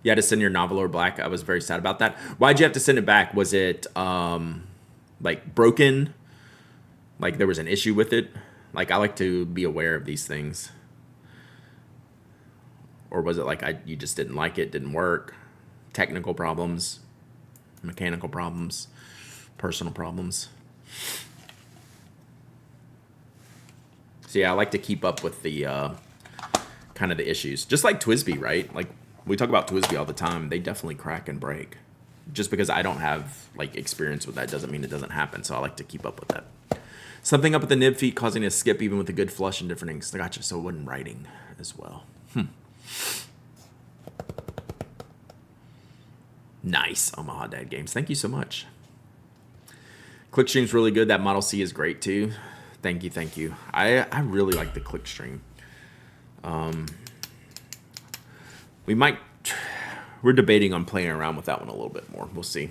You had to send your Noveler black. I was very sad about that. Why'd you have to send it back? Was it like broken? Like there was an issue with it? Like I like to be aware of these things. Or was it like you just didn't like it, didn't work? Technical problems, mechanical problems, personal problems. So yeah, I like to keep up with the kind of the issues. Just like TWSBI, right? Like We talk about TWSBI all the time. They definitely crack and break. Just because I don't have like experience with that doesn't mean it doesn't happen. So I like to keep up with that. Something up at the nib feet causing a skip even with a good flush and different inks. I gotcha. So it wasn't writing as well. Nice. Omaha Dad Games. Thank you so much. Clickstream's really good. That Model C is great too. Thank you. Thank you. I really like the Clickstream. We're debating on playing around with that one a little bit more. We'll see.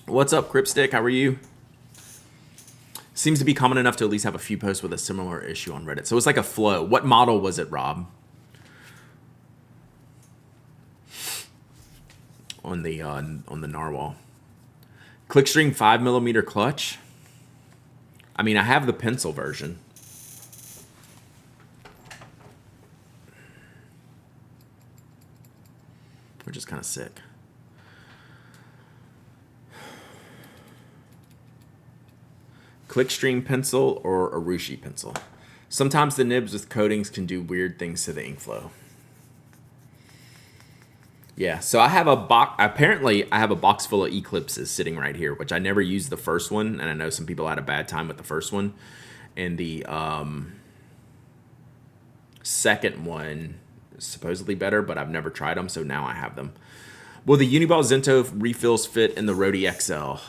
What's up, Cryptstick? How are you? Seems to be common enough to at least have a few posts with a similar issue on Reddit. So it's like a flow. What model was it, Rob? On the Narwhal. Clickstream 5mm clutch. I mean, I have the pencil version. Which is kind of sick. Clickstream pencil or Urushi pencil. Sometimes the nibs with coatings can do weird things to the ink flow. Yeah, so I have a box. Apparently, I have a box full of Eclipses sitting right here, which I never used the first one, and I know some people had a bad time with the first one. And the second one is supposedly better, but I've never tried them, so now I have them. Will the Uniball Zento refills fit in the Rhodey XL?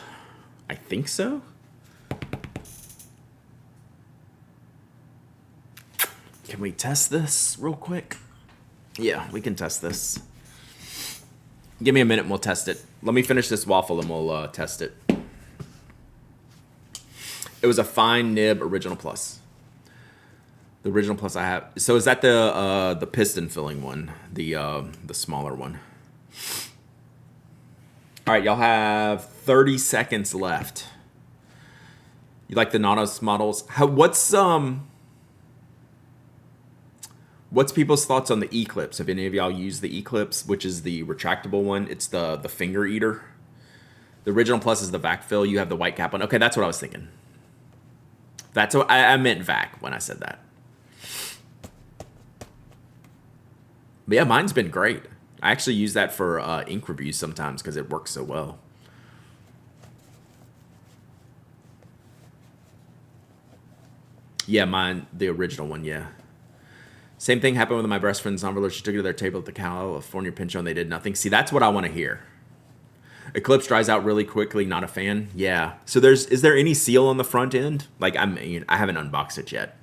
I think so. Can we test this real quick? Yeah, we can test this. Give me a minute and we'll test it. Let me finish this waffle and we'll test it. It was a fine nib original plus. The original plus I have. So is that the piston filling one? The smaller one. All right, y'all have 30 seconds left. You like the Nautilus models? What's people's thoughts on the Eclipse? Have any of y'all used the Eclipse, which is the retractable one? It's the finger eater. The original plus is the vac fill. You have the white cap on. Okay, that's what I was thinking. That's what I meant vac when I said that. But yeah, mine's been great. I actually use that for ink reviews sometimes because it works so well. Yeah, mine, the original one, yeah. Same thing happened with my best friend's envelope. She took it to their table at the California Pincho and they did nothing. See, that's what I want to hear. Eclipse dries out really quickly. Not a fan. Yeah. So is there any seal on the front end? Like I haven't unboxed it yet.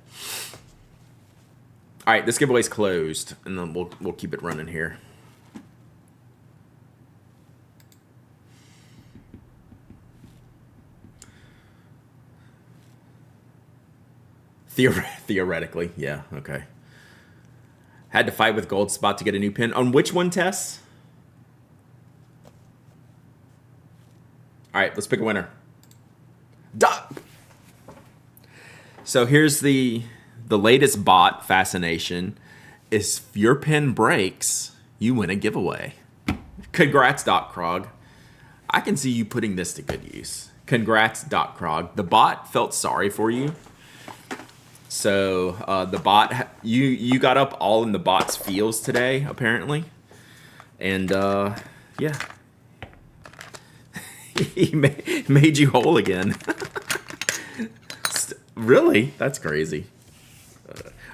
All right, this giveaway's closed, and then we'll keep it running here. Theoretically, yeah. Okay. Had to fight with Gold Spot to get a new pin. On which one, Tess? All right, let's pick a winner. Duck. So here's the latest bot fascination. If your pin breaks, you win a giveaway. Congrats, Doc Krog. I can see you putting this to good use. Congrats, Doc Krog. The bot felt sorry for you. So the bot, you got up all in the bot's feels today, apparently. And yeah. He made you whole again. Really? That's crazy.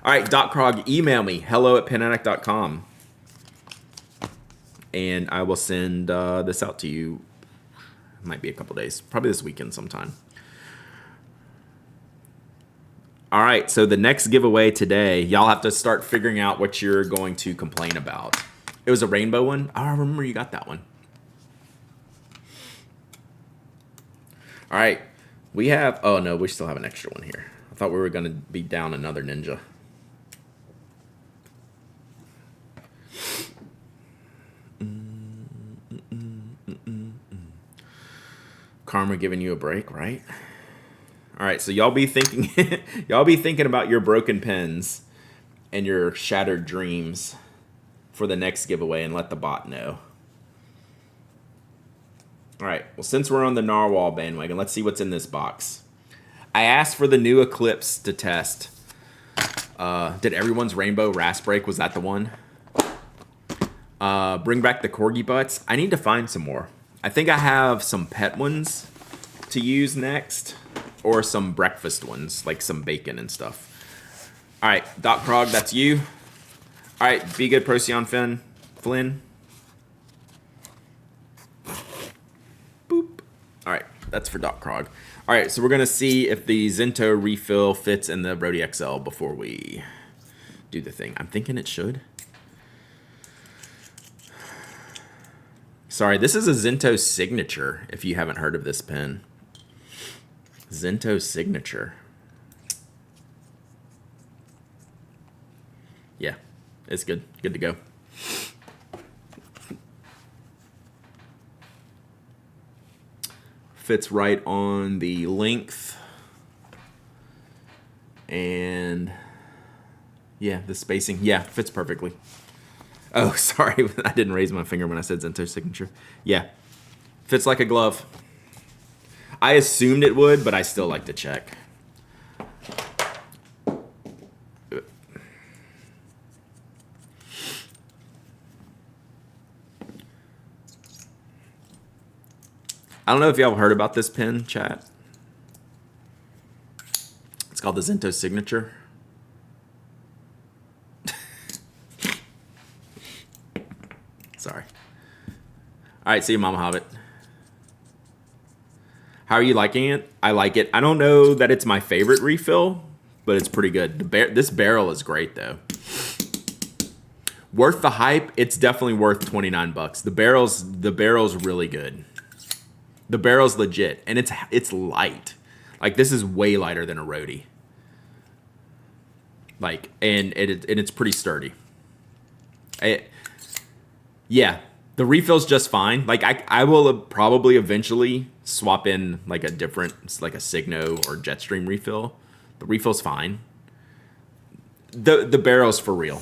All right, Doc Krog, email me, hello@penaddict.com. And I will send this out to you. It might be a couple days. Probably this weekend sometime. All right, so the next giveaway today, y'all have to start figuring out what you're going to complain about. It was a rainbow one. Oh, I remember you got that one. All right, we have, oh no, we still have an extra one here. I thought we were going to be down another ninja. Karma giving you a break, right? All right, so y'all be thinking, y'all be thinking about your broken pens and your shattered dreams for the next giveaway, and let the bot know. All right, well, since we're on the Narwhal bandwagon, let's see what's in this box. I asked for the new Eclipse to test. Did everyone's rainbow rasp break? Was that the one? Bring back the corgi butts. I need to find some more. I think I have some pet ones to use next, or some breakfast ones, like some bacon and stuff. All right, Doc Krog, that's you. All right, be good, Procyon Flynn. Boop. All right, that's for Doc Krog. All right, so we're gonna see if the Zinto refill fits in the Brody XL before we do the thing. I'm thinking it should. Sorry, this is a Zinto Signature, if you haven't heard of this pen. Zinto Signature. Yeah, it's good. Good to go. Fits right on the length. And yeah, the spacing. Yeah, fits perfectly. Oh, sorry. I didn't raise my finger when I said Zinto Signature. Yeah, fits like a glove. I assumed it would, but I still like to check. I don't know if y'all heard about this pen, chat. It's called the Zinto Signature. Sorry. All right, see you, Mama Hobbit. How are you liking it? I like it. I don't know that it's my favorite refill, but it's pretty good. This barrel is great, though. Worth the hype? It's definitely worth 29 bucks. The barrel's really good. The barrel's legit, and it's light. Like, this is way lighter than a Rhodey. Like, and it's pretty sturdy. Yeah, the refill's just fine. Like, I will probably eventually swap in like a different, like a Signo or Jetstream refill. The refill's fine. The barrel's for real.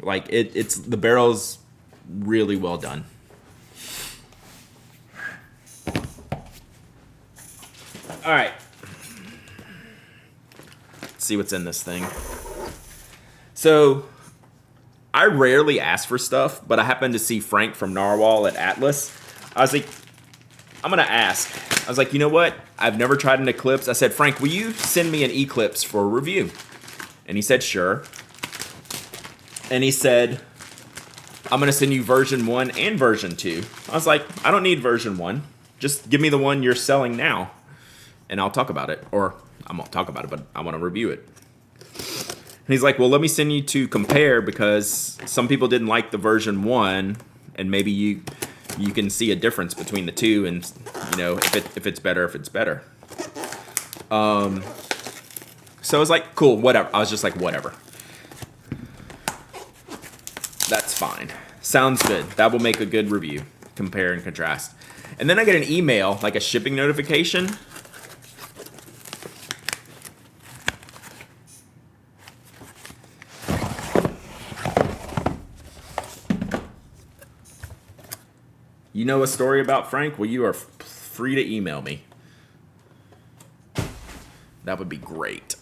Like, it's the barrel's really well done. All right. Let's see what's in this thing. So, I rarely ask for stuff, but I happened to see Frank from Narwhal at Atlas. I was like, I'm going to ask. I was like, you know what? I've never tried an Eclipse. I said, Frank, will you send me an Eclipse for a review? And he said, sure. And he said, I'm going to send you version 1 and version 2. I was like, I don't need version 1. Just give me the one you're selling now, and I'll talk about it. Or I won't talk about it, but I want to review it. And he's like, well, let me send you to compare, because some people didn't like the version 1, and maybe you can see a difference between the two, and you know, if it's better, if it's better. So I was like, cool, whatever. I was just like, whatever. That's fine. Sounds good. That will make a good review. Compare and contrast. And then I get an email, like a shipping notification. You know a story about Frank? Well, you are free to email me. That would be great.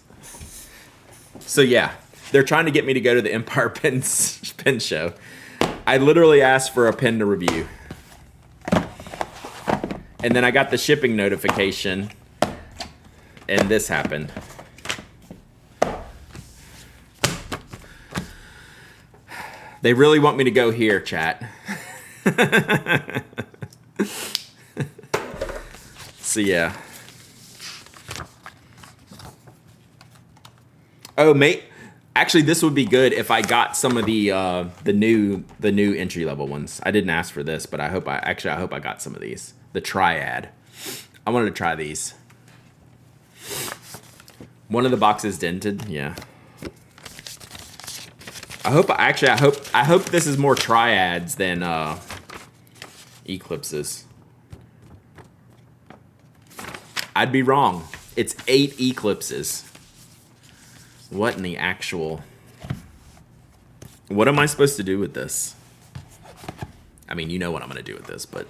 So yeah, they're trying to get me to go to the Empire Pen Show. I literally asked for a pen to review. And then I got the shipping notification, and this happened. They really want me to go here, chat. So yeah. Oh, mate. Actually, this would be good if I got some of the new entry level ones. I didn't ask for this, but I hope I got some of these. The Triad. I wanted to try these. One of the boxes dented. Yeah. I hope this is more Triads than Eclipses. I'd be wrong. It's 8 Eclipses. What in the actual... What am I supposed to do with this? I mean, you know what I'm going to do with this, but...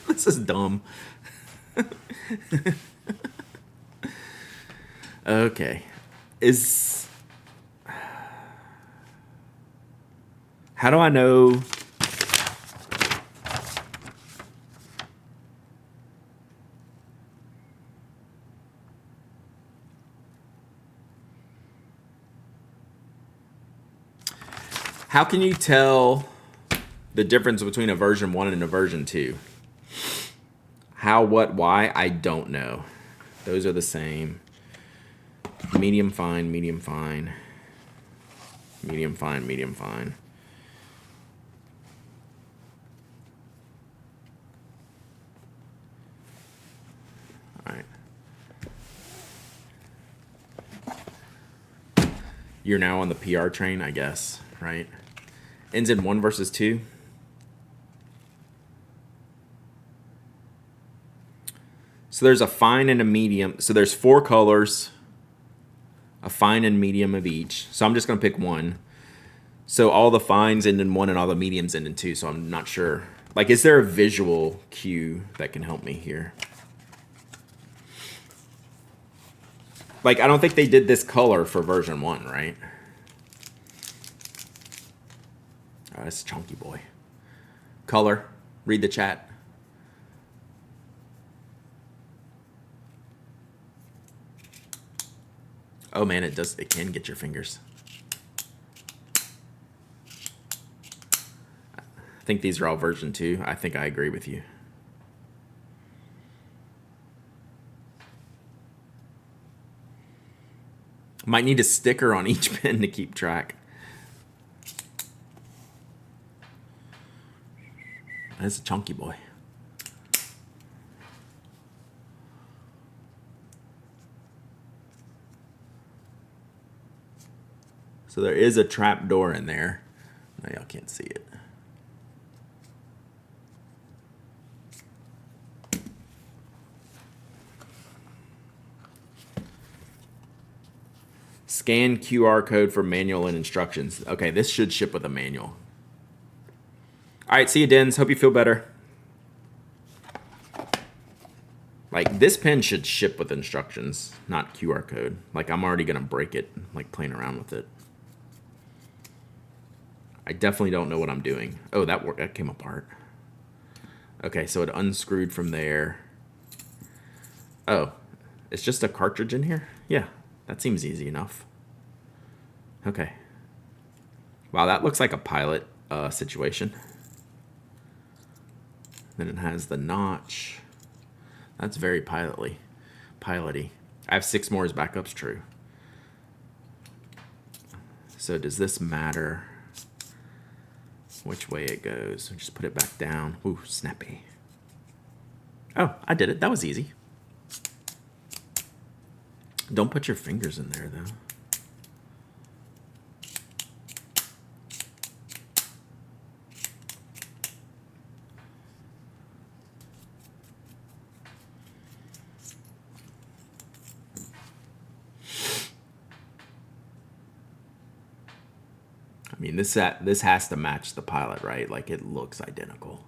This is dumb. Okay. How do I know? How can you tell the difference between a version 1 and a version 2? How, what, why? I don't know. Those are the same. Medium fine, medium fine. Medium fine, medium fine. All right. You're now on the PR train, I guess, right? Ends in 1 versus 2. So there's a fine and a medium. So there's 4 colors, a fine and medium of each. So I'm just going to pick one. So all the fines end in 1 and all the mediums end in 2. So I'm not sure. Like, is there a visual cue that can help me here? Like, I don't think they did this color for version 1, right? Oh, that's chunky boy. Color. Read the chat. Oh man, it can get your fingers. I think these are all version 2. I think I agree with you. Might need a sticker on each pen to keep track. That's a chunky boy. So there is a trap door in there. No, y'all can't see it. Scan QR code for manual and instructions. Okay, this should ship with a manual. All right, see you, Dens. Hope you feel better. Like, this pen should ship with instructions, not QR code. Like, I'm already going to break it, like, playing around with it. I definitely don't know what I'm doing. Oh, that came apart. Okay, so it unscrewed from there. Oh, it's just a cartridge in here? Yeah, that seems easy enough. Okay. Wow, that looks like a pilot situation. Then it has the notch. That's very piloty. I have 6 more as backups, true. So does this matter which way it goes? Just put it back down. Ooh, snappy. Oh, I did it. That was easy. Don't put your fingers in there, though. I mean, this has to match the pilot, right? Like, it looks identical.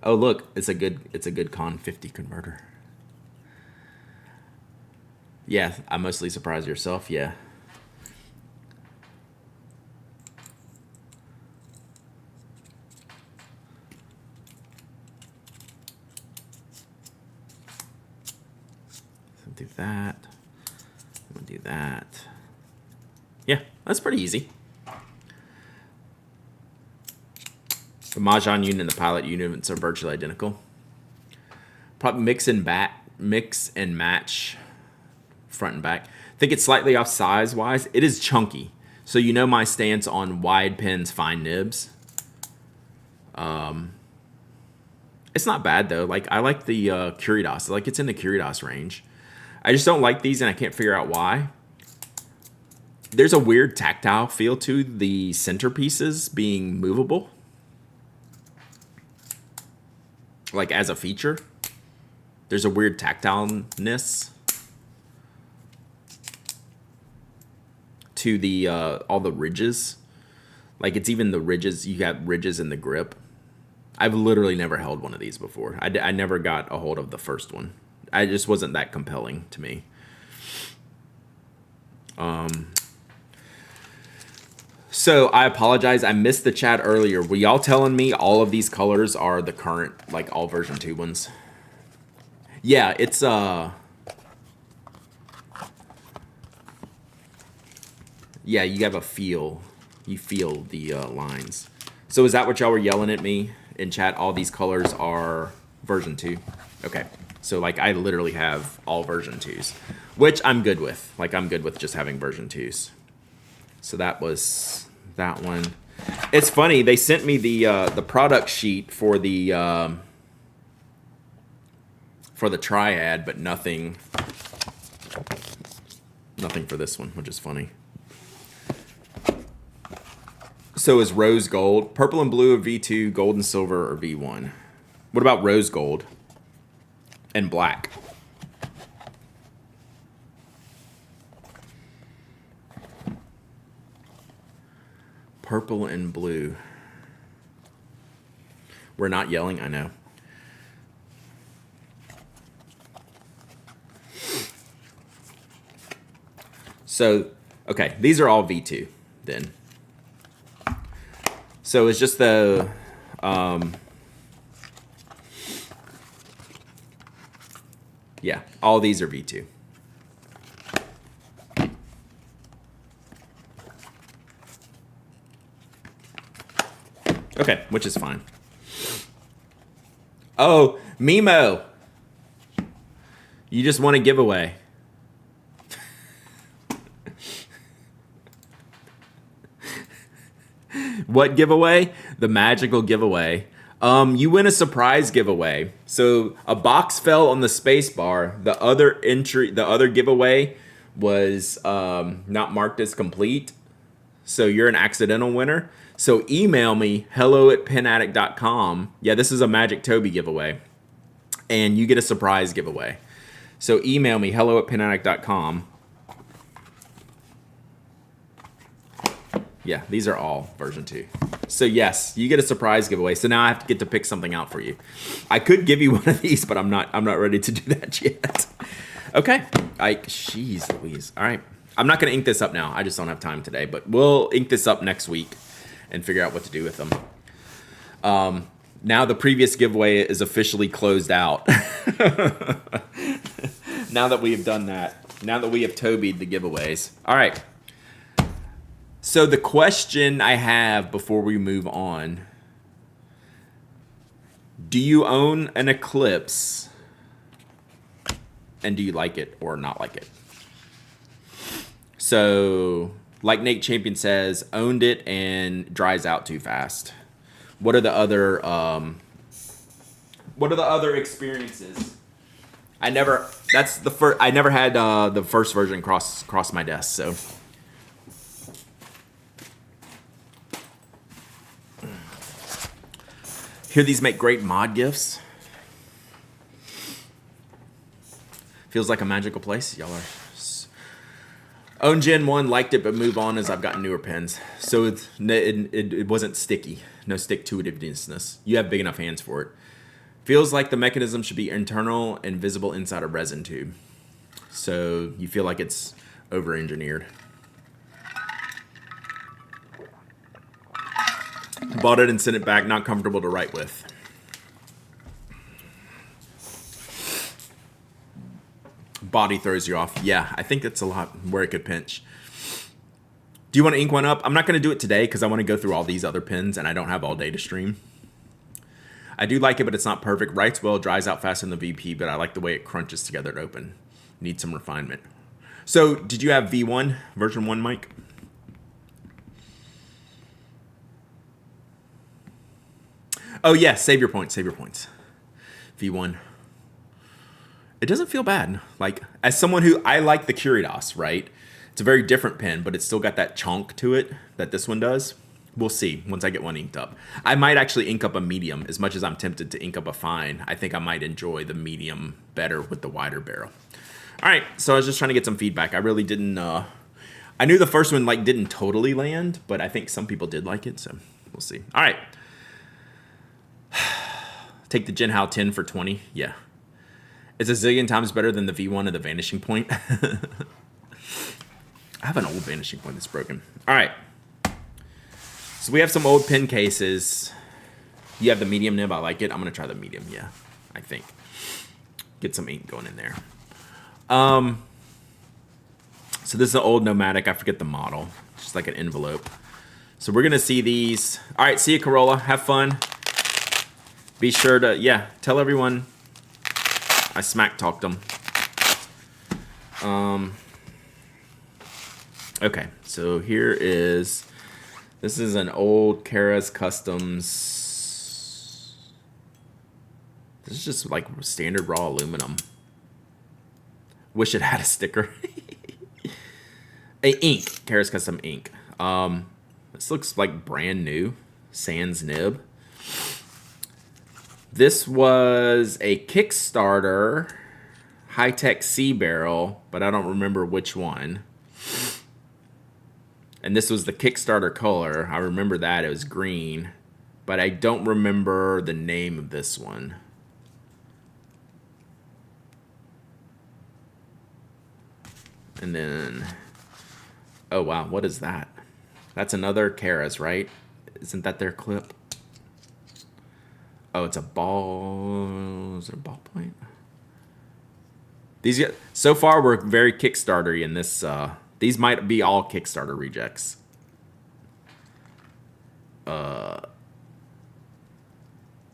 Oh, look, it's a good Con 50 converter. Yeah, I'm mostly surprised yourself. Yeah. So do that. I'm gonna do that. Yeah, that's pretty easy. The Mahjong unit and the pilot units are virtually identical. Probably mix and match front and back. I think it's slightly off size-wise. It is chunky. So you know my stance on wide pens, fine nibs. It's not bad, though. Like, I like the Curidas. Like, it's in the Curidas range. I just don't like these, and I can't figure out why. There's a weird tactile feel to the centerpieces being movable. Like, as a feature. There's a weird tactileness to the all the ridges. Like, it's even the ridges. You got ridges in the grip. I've literally never held one of these before. I never got a hold of the first one. I just wasn't that compelling to me. So I apologize. I missed the chat earlier. Were y'all telling me all of these colors are the current, like all version 2 ones? Yeah, it's yeah, you have a feel. You feel the lines. So is that what y'all were yelling at me in chat? All these colors are version 2? Okay. So like I literally have all version 2s, which I'm good with. Like I'm good with just having version 2s. So that was that one. It's funny, they sent me the product sheet for the Triad, but nothing for this one, which is funny. So is rose gold, purple and blue of V2, gold and silver or V1? What about rose gold and black? Purple and blue. We're not yelling, I know. So, okay, these are all V2 then. So it's just the, yeah, all these are V2. Okay, which is fine. Oh, Mimo. You just want a giveaway. What giveaway? The magical giveaway. You win a surprise giveaway. So a box fell on the space bar. The other giveaway was not marked as complete. So you're an accidental winner. So email me, hello@penaddict.com. Yeah, this is a Magic Toby giveaway. And you get a surprise giveaway. So email me, hello@penaddict.com. Yeah, these are all version 2. So yes, you get a surprise giveaway. So now I have to get to pick something out for you. I could give you one of these, but I'm not ready to do that yet. Okay. Jeez Louise. All right. I'm not going to ink this up now. I just don't have time today, but we'll ink this up next week and figure out what to do with them. Now the previous giveaway is officially closed out. Now that we have done that, now that we have Tobied the giveaways. All right. So the question I have before we move on, do you own an Eclipse and do you like it or not like it? So like Nate Champion says, owned it and dries out too fast. What are the other experiences? I never had the first version cross my desk, so. Hear these make great mod gifts. Feels like a magical place. Y'all are. Own Gen 1, liked it, but move on as I've gotten newer pens. So it wasn't sticky. No stick-to-itiveness. You have big enough hands for it. Feels like the mechanism should be internal and visible inside a resin tube. So you feel like it's over-engineered. Bought it and sent it back, not comfortable to write with. Body throws you off. Yeah, I think it's a lot where it could pinch. Do you want to ink one up? I'm not going to do it today because I want to go through all these other pens and I don't have all day to stream. I do like it, but it's not perfect. Writes well, dries out faster than the VP, but I like the way it crunches together to open. Need some refinement. So, did you have V1, version 1, Mike? Oh, yeah, save your points, save your points. V1. It doesn't feel bad. Like, as someone who, I like the Curidas, right? It's a very different pen, but it's still got that chunk to it that this one does. We'll see once I get one inked up. I might actually ink up a medium. As much as I'm tempted to ink up a fine, I think I might enjoy the medium better with the wider barrel. All right, so I was just trying to get some feedback. I really didn't, I knew the first one like didn't totally land, but I think some people did like it, so we'll see. All right. Take the Jinhao 10 for 20. Yeah. It's a zillion times better than the V1 of the Vanishing Point. I have an old Vanishing Point that's broken. All right. So we have some old pen cases. You have the medium nib. I like it. I'm going to try the medium. Yeah, I think. Get some ink going in there. So this is an old Nomadic. I forget the model. Just like an envelope. So we're going to see these. All right. See you, Corolla. Have fun. Be sure to, yeah, tell everyone I smack talked them. Okay, so here is, this is an old Kara's Customs. This is just like standard raw aluminum. Wish it had a sticker. Ink, Kara's Custom ink. This looks like brand new, sans nib. This was a Kickstarter high-tech C barrel, but I don't remember which one. And this was the Kickstarter color. I remember that. It was green, but I don't remember the name of this one. And then, oh wow, what is that? That's another Kara's, right? Isn't that their clip? Oh, it's a ball. Is it a ballpoint? These so far we're very Kickstarter-y in this. These might be all Kickstarter rejects.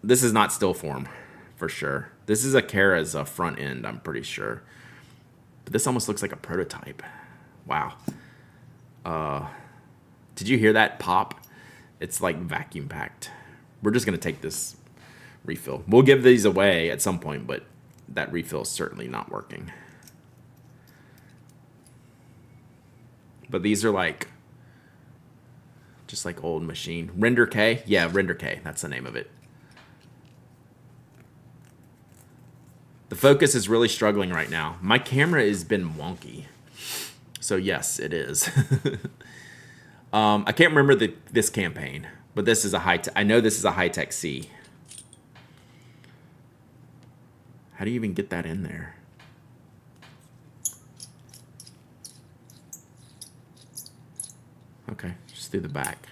This is not still form, for sure. This is a Kara's front end, I'm pretty sure. But this almost looks like a prototype. Wow. Did you hear that pop? It's like vacuum packed. We're just gonna take this refill. We'll give these away at some point, but that refill is certainly not working. But these are like, just like old machine. Render K? Yeah, Render K. That's the name of it. The focus is really struggling right now. My camera has been wonky. So yes, it is. I can't remember this campaign, but this is a I know this is a high-tech C. How do you even get that in there? Okay, just through the back.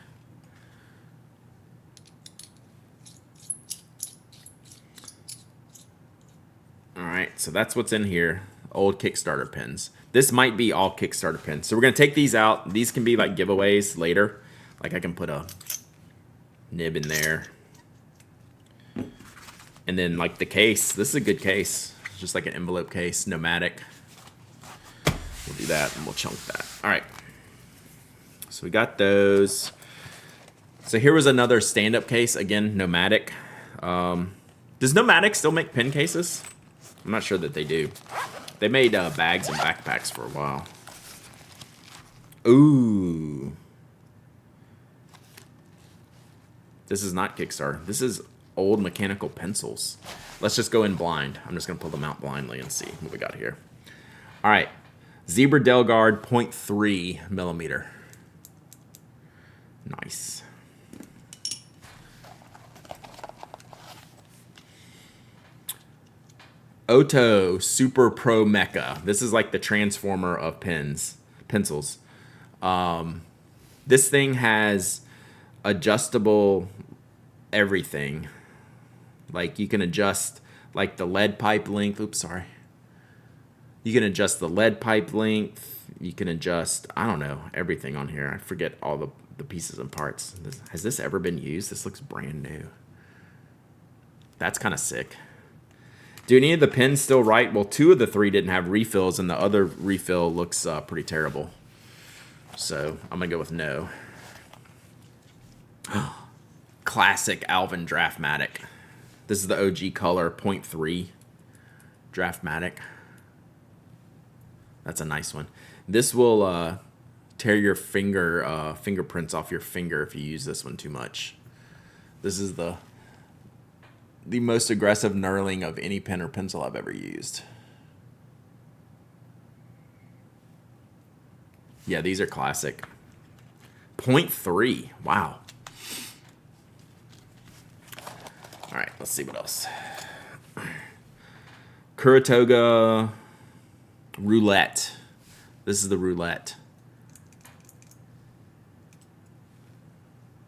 All right, so that's what's in here. Old Kickstarter pins. This might be all Kickstarter pins. So we're gonna take these out. These can be like giveaways later. Like I can put a nib in there. And then like the case, this is a good case. It's just like an envelope case, Nomadic. We'll do that and we'll chunk that. All right. So we got those. So here was another stand-up case, again, Nomadic. Does Nomadic still make pen cases? I'm not sure that they do. They made bags and backpacks for a while. Ooh. This is not Kickstarter. This is old mechanical pencils. Let's just go in blind. I'm just going to pull them out blindly and see what we got here. All right. Zebra Delgard 0.3 millimeter. Nice. Oto Super Pro Mecha. This is like the transformer of pencils. This thing has adjustable everything. Like you can adjust like the lead pipe length. Oops, sorry. You can adjust the lead pipe length. You can adjust, I don't know, everything on here. I forget all the pieces and parts. Has this ever been used? This looks brand new. That's kind of sick. Do any of the pins still write? Well, 2 of the 3 didn't have refills, and the other refill looks pretty terrible. So I'm going to go with no. Classic Alvin Draftmatic. This is the OG color 0.3 Draftmatic. That's a nice one. This will tear your fingerprints off your finger if you use this one too much. This is the most aggressive knurling of any pen or pencil I've ever used. Yeah, these are classic. 0.3. Wow. All right, Let's see what else. Kuratoga Roulette. This is the Roulette.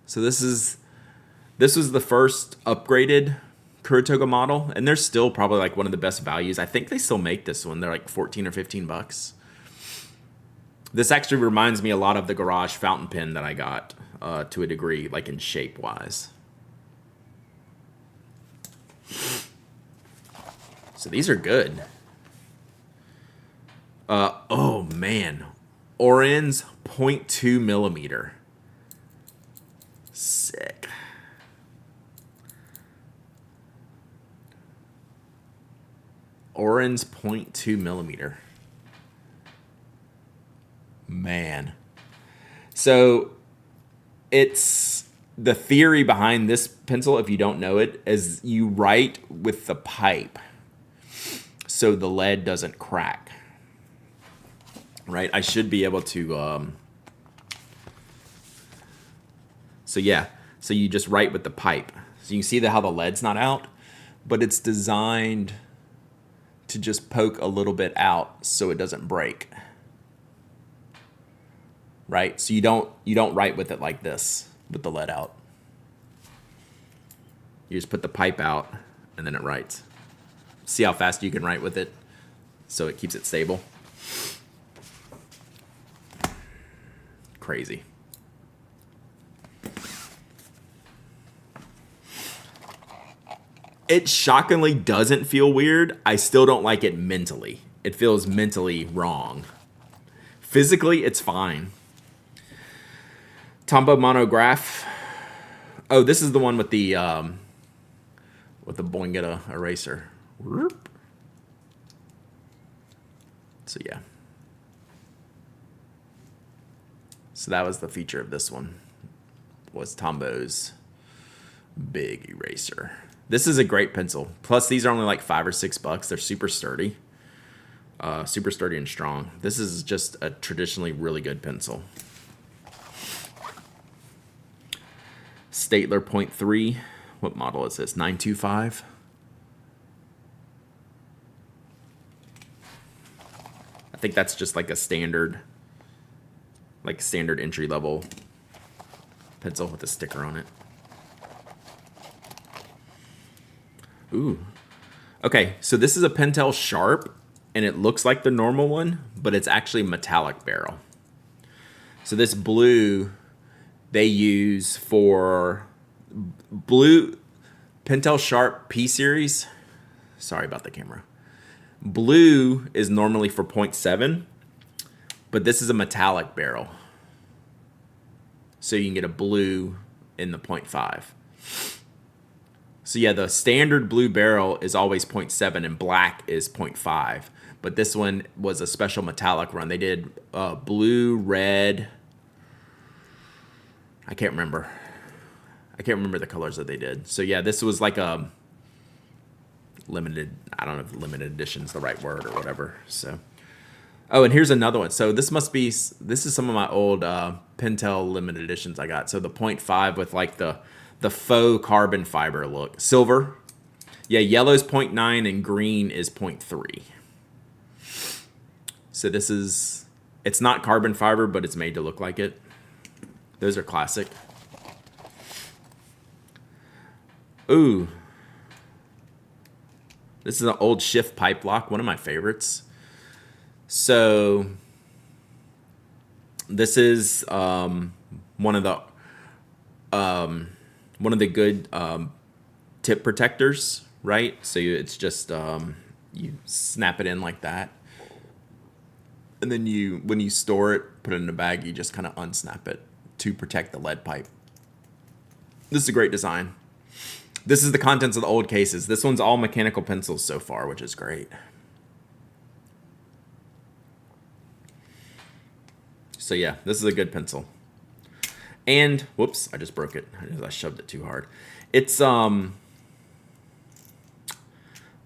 So this was the first upgraded Kuratoga model, and they're still probably like one of the best values. I think they still make this one. They're like 14 or 15 bucks. This actually reminds me a lot of the Garage fountain pen that I got to a degree, like in shape wise. So these are good. Oh man, Oren's 0.2 millimeter. Sick. Oren's 0.2 millimeter. Man. So it's the theory behind this pencil, if you don't know it, is you write with the pipe so the lead doesn't crack. Right? I should be able to so yeah, so you just write with the pipe. So you can see how the lead's not out, but it's designed to just poke a little bit out so it doesn't break. Right? So you don't write with it like this with the lead out. You just put the pipe out and then it writes. See how fast you can write with it so it keeps it stable. Crazy. It shockingly doesn't feel weird. I still don't like it mentally. It feels mentally wrong. Physically, it's fine. Tombow Monograph. Oh, this is the one with the Boingetta eraser. So yeah. So that was the feature of this one. Was Tombow's big eraser. This is a great pencil. Plus, these are only like $5 or $6. They're super sturdy. Super sturdy and strong. This is just a traditionally really good pencil. Staedtler 0.3. What model is this? 925? I think that's just like a standard entry level pencil with a sticker on it. Ooh. Okay, so this is a Pentel Sharp, and it looks like the normal one, but it's actually metallic barrel. So this blue they use for blue Pentel Sharp P series. Sorry about the camera. Blue is normally for 0.7, but this is a metallic barrel. So you can get a blue in the 0.5. So yeah, the standard blue barrel is always 0.7 and black is 0.5. But this one was a special metallic run. They did blue, red. I can't remember the colors that they did. So yeah, this was like a limited, I don't know if limited edition is the right word or whatever. So, oh, and here's another one. So this is some of my old Pentel limited editions I got. So the 0.5 with like the faux carbon fiber look. Silver. Yeah, yellow's 0.9 and green is 0.3. So it's not carbon fiber, but it's made to look like it. Those are classic. Ooh. This is an old Shift pipe lock, one of my favorites. So this is one of the good tip protectors, right? So it's just you snap it in like that, and then when you store it, put it in a bag, you just kind of unsnap it to protect the lead pipe. This is a great design. This is the contents of the old cases. This one's all mechanical pencils so far, which is great. So yeah, this is a good pencil. And whoops, I just broke it. I shoved it too hard. It's what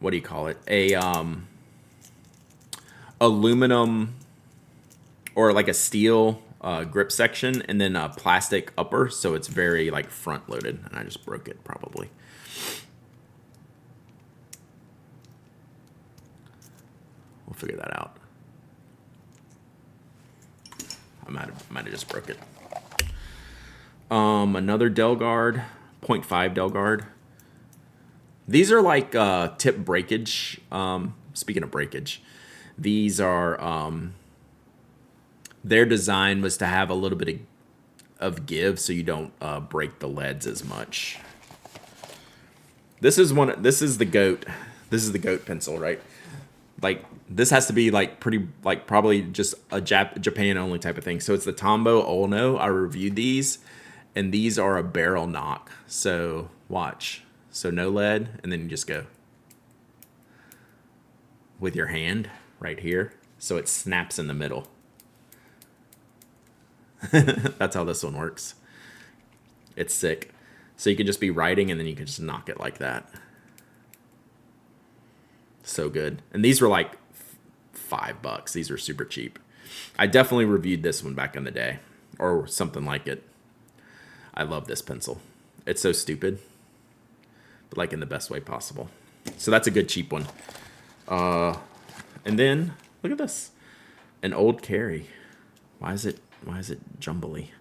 do you call it? A aluminum or like a steel grip section, and then a plastic upper, so it's very like front loaded. And I just broke it probably. figure that out. I might have just broke it. Another Delgard, 0.5 Delgard. These are like tip breakage. Speaking of breakage, these are their design was to have a little bit of give, so you don't break the leads as much. This is the goat. This is the goat pencil, right? Like this has to be like pretty, like probably just a Japan only type of thing. So it's the Tombow Ono. I reviewed these, and these are a barrel knock. So watch. So no lead, and then you just go with your hand right here. So it snaps in the middle. That's how this one works. It's sick. So you can just be writing, and then you can just knock it like that. So good. And these were like $5. These are super cheap. I definitely reviewed this one back in the day, or something like it. I love this pencil. It's so stupid, but like in the best way possible. So that's a good cheap one. And then look at this, an old Carry. Why is it jumbly?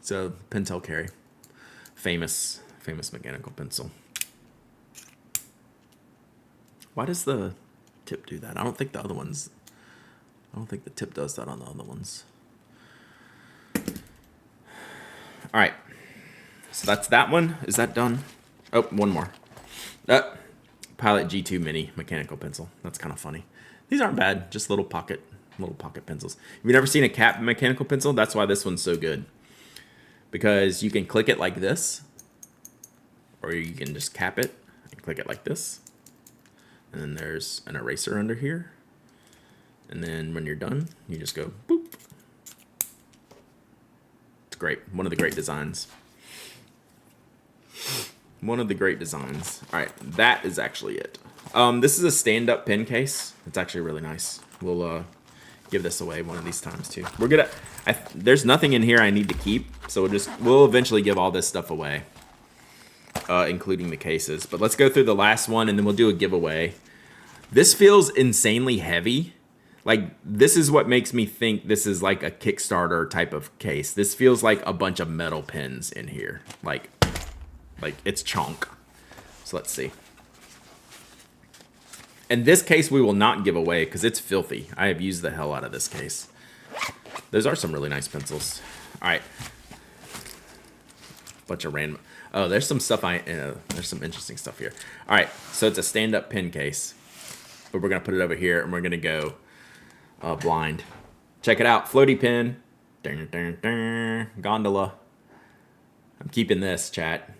So Pentel Carry, famous mechanical pencil. Why does the tip do that? I don't think the tip does that on the other ones. All right, so that's that one. Is that done? Oh, one more. Pilot G2 Mini mechanical pencil. That's kind of funny. These aren't bad, just little pocket pencils. If you've never seen a cap mechanical pencil, that's why this one's so good. Because you can click it like this, or you can just cap it and click it like this. And then there's an eraser under here. And then when you're done, you just go boop. It's great. One of the great designs. One of the great designs. All right, that is actually it. This is a stand-up pen case. It's actually really nice. We'll give this away one of these times too. We're gonna. There's nothing in here I need to keep, so we'll eventually give all this stuff away, including the cases. But let's go through the last one, and then we'll do a giveaway. This feels insanely heavy. Like, this is what makes me think this is like a Kickstarter type of case. This feels like a bunch of metal pins in here. Like it's chunk. So let's see. And this case we will not give away because it's filthy. I have used the hell out of this case. Those are some really nice pencils. All right. Bunch of random. Oh, there's some stuff there's some interesting stuff here. All right, so it's a stand-up pen case. But we're gonna put it over here, and we're gonna go blind. Check it out, floaty pen. Dun, dun, dun. Gondola. I'm keeping this, chat.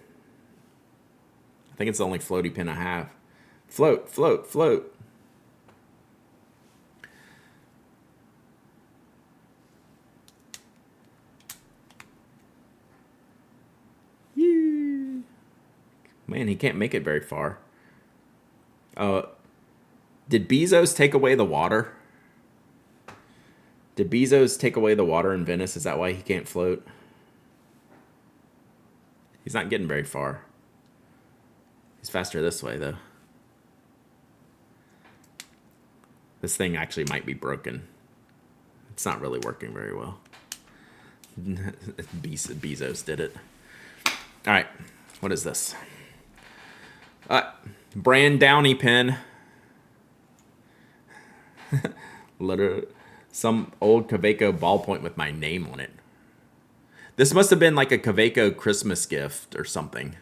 I think it's the only floaty pen I have. Float, float, float. Yee. Man, he can't make it very far. Did Bezos take away the water? Did Bezos take away the water in Venice? Is that why he can't float? He's not getting very far. He's faster this way, though. This thing actually might be broken. It's not really working very well. Bezos did it. All right, what is this? Brand Downy pen. Literally, some old Kaweco ballpoint with my name on it. This must have been like a Kaweco Christmas gift or something.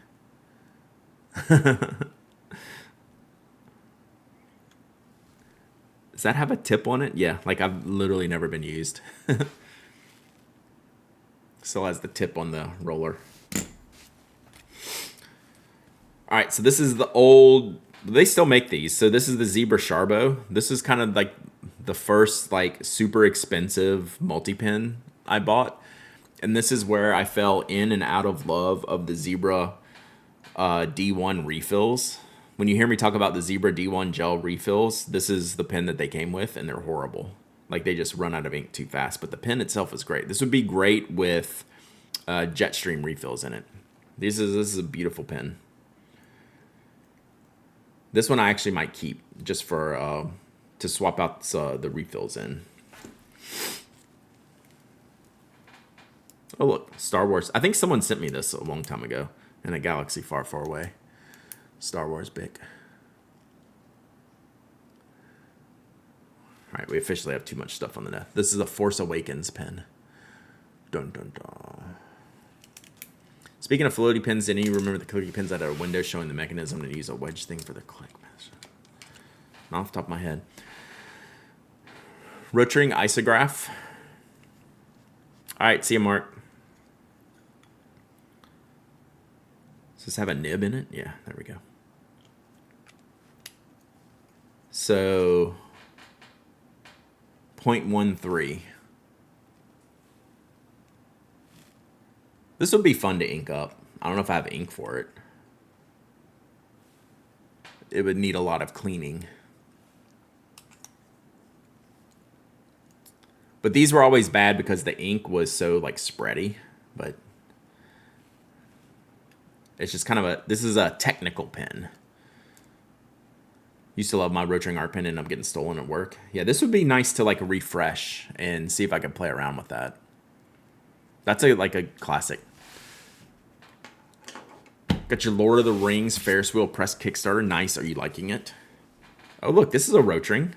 Does that have a tip on it? Yeah, like I've literally never been used. Still has the tip on the roller. All right, so this is the old, they still make these. So this is the Zebra Sharbo. This is kind of like the first like super expensive multi-pen I bought. And this is where I fell in and out of love of the Zebra D1 refills. When you hear me talk about the Zebra D1 gel refills, this is the pen that they came with, and they're horrible. Like, they just run out of ink too fast. But the pen itself is great. This would be great with Jetstream refills in it. This is a beautiful pen. This one I actually might keep just for to swap out the refills in. Oh look, Star Wars. I think someone sent me this a long time ago in a galaxy far, far away. Star Wars Bic. All right, we officially have too much stuff on the net. This is a Force Awakens pen. Dun dun dun. Speaking of floaty pins, any of you remember the clicky pins that had a window showing the mechanism to use a wedge thing for the click? Not off the top of my head. Rotating isograph. All right, see you, Mark. Does this have a nib in it? Yeah, there we go. So 0.13. This would be fun to ink up. I don't know if I have ink for it. It would need a lot of cleaning. But these were always bad because the ink was so like spready. But it's just kind of this is a technical pen. Used to love my rotating art pen, and I'm getting stolen at work. Yeah, this would be nice to like refresh and see if I can play around with that. That's like a classic. Got your Lord of the Rings Ferris wheel press Kickstarter. Nice. Are you liking it? Oh, look, this is a Rotring.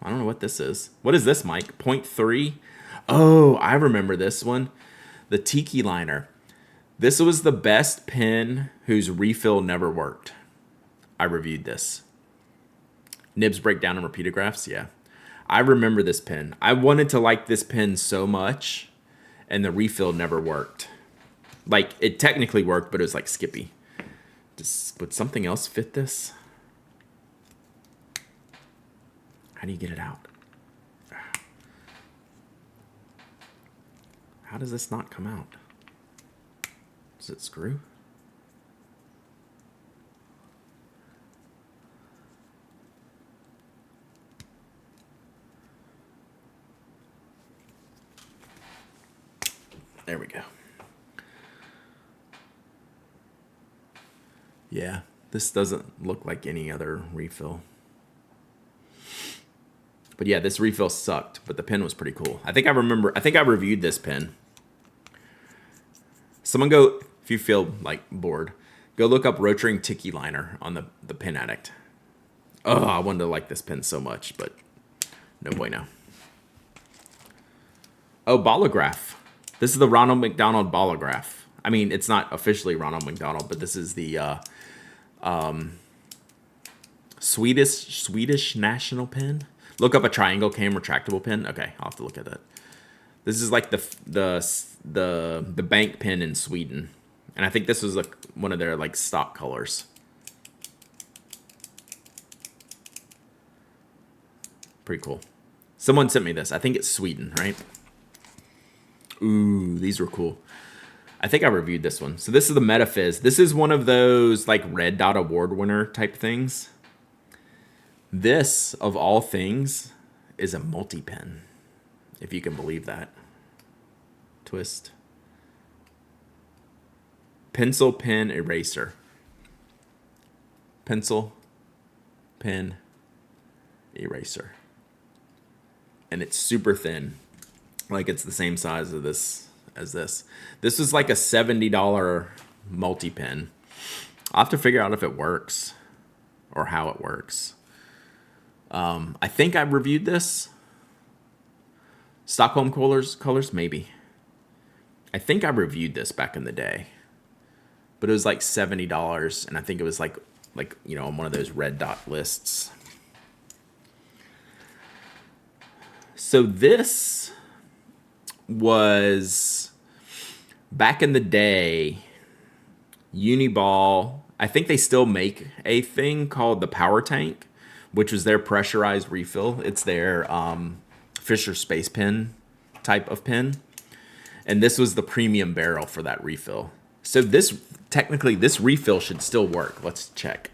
I don't know what this is. What is this, Mike? 0.3? Oh, I remember this one. The Tiki Liner. This was the best pen whose refill never worked. I reviewed this. Nibs break down in repeatographs. Yeah. I remember this pen. I wanted to like this pen so much, and the refill never worked. Like, it technically worked, but it was like skippy. Would something else fit this? How do you get it out? How does this not come out? Does it screw? There we go. Yeah, this doesn't look like any other refill. But yeah, this refill sucked, but the pen was pretty cool. I think I reviewed this pen. Someone go, if you feel like bored, go look up Rotring Tiki Liner on the Pen Addict. Oh, I wanted to like this pen so much, but no bueno. Oh, Bolograph. This is the Ronald McDonald Bolograph. I mean, it's not officially Ronald McDonald, but this is the Swedish national pen. Look up a triangle cam retractable pen. Okay, I'll have to look at that. This is like the bank pen in Sweden, and I think this was like one of their like stock colors. Pretty cool. Someone sent me this. I think it's Sweden, right? Ooh, these were cool. I think I reviewed this one. So this is the Metaphys. This is one of those like Red Dot Award winner type things. This, of all things, is a multi-pen, if you can believe that. Twist. Pencil, pen, eraser. Pencil, pen, eraser. And it's super thin. Like it's the same size of this as this. This is like a $70 multi-pen. I'll have to figure out if it works or how it works. I think I reviewed this. Stockholm colors, maybe. I think I reviewed this back in the day. But it was like $70, and I think it was like you know, on one of those Red Dot lists. So this was back in the day, Uniball. I think they still make a thing called the Power Tank, which was their pressurized refill. It's their Fisher Space Pen type of pen. And this was the premium barrel for that refill. So this, technically, this refill should still work. Let's check.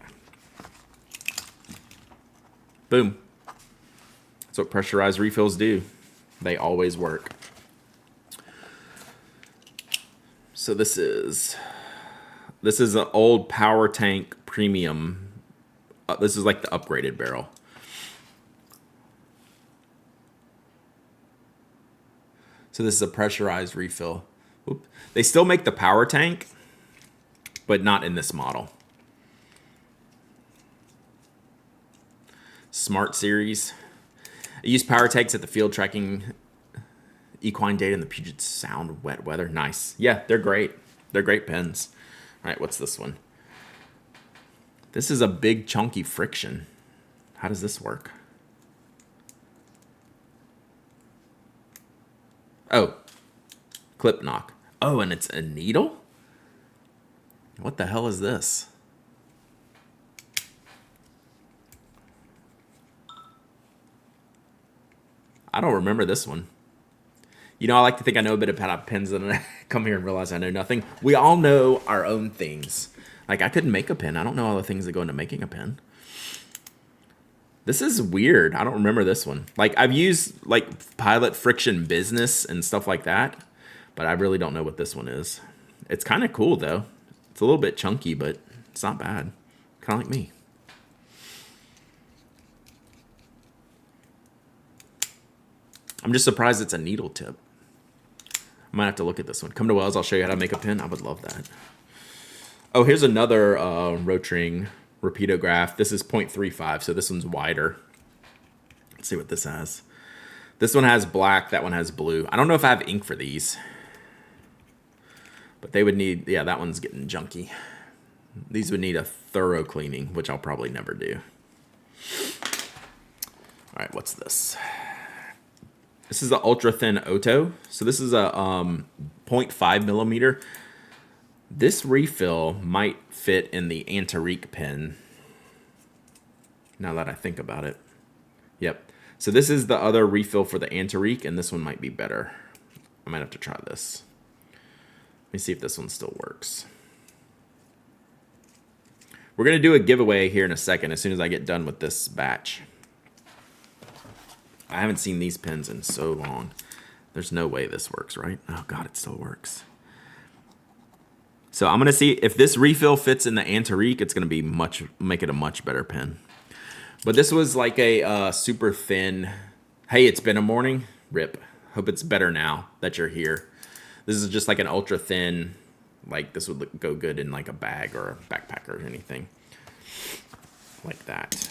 Boom. That's what pressurized refills do. They always work. So this is an old Power Tank Premium This is like the upgraded barrel. So this is a pressurized refill. Oop. They still make the power tank, but not in this model. Smart Series. I use power tanks at the field tracking equine data in the Puget Sound wet weather. Nice. Yeah, they're great. They're great pens. All right, what's this one? This is a big chunky friction. How does this work? Oh, clip knock. Oh, and it's a needle? What the hell is this? I don't remember this one. You know, I like to think I know a bit about pens, and I come here and realize I know nothing. We all know our own things. Like, I couldn't make a pen. I don't know all the things that go into making a pen. This is weird. I don't remember this one. Like, I've used, like, Pilot Friction Business and stuff like that, but I really don't know what this one is. It's kind of cool, though. It's a little bit chunky, but it's not bad. Kind of like me. I'm just surprised it's a needle tip. I might have to look at this one. Come to Wells, I'll show you how to make a pen. I would love that. Oh, here's another Rotring Rapidograph. This is 0.35, so this one's wider. Let's see what this has. This one has black, that one has blue. I don't know if I have ink for these. But they would need, yeah, that one's getting junky. These would need a thorough cleaning, which I'll probably never do. All right, what's this? This is the ultra thin Oto. So this is a 0.5 millimeter. This refill might fit in the Tariff pen. Now that I think about it. Yep. So this is the other refill for the Tariff, and this one might be better. I might have to try this. Let me see if this one still works. We're going to do a giveaway here in a second as soon as I get done with this batch. I haven't seen these pens in so long. There's no way this works, right? Oh, God, it still works. So I'm going to see if this refill fits in the Tariff. It's going to make it a much better pen. But this was like a super thin, hey, it's been a morning. Rip. Hope it's better now that you're here. This is just like an ultra thin, like this would go good in like a bag or a backpack or anything like that.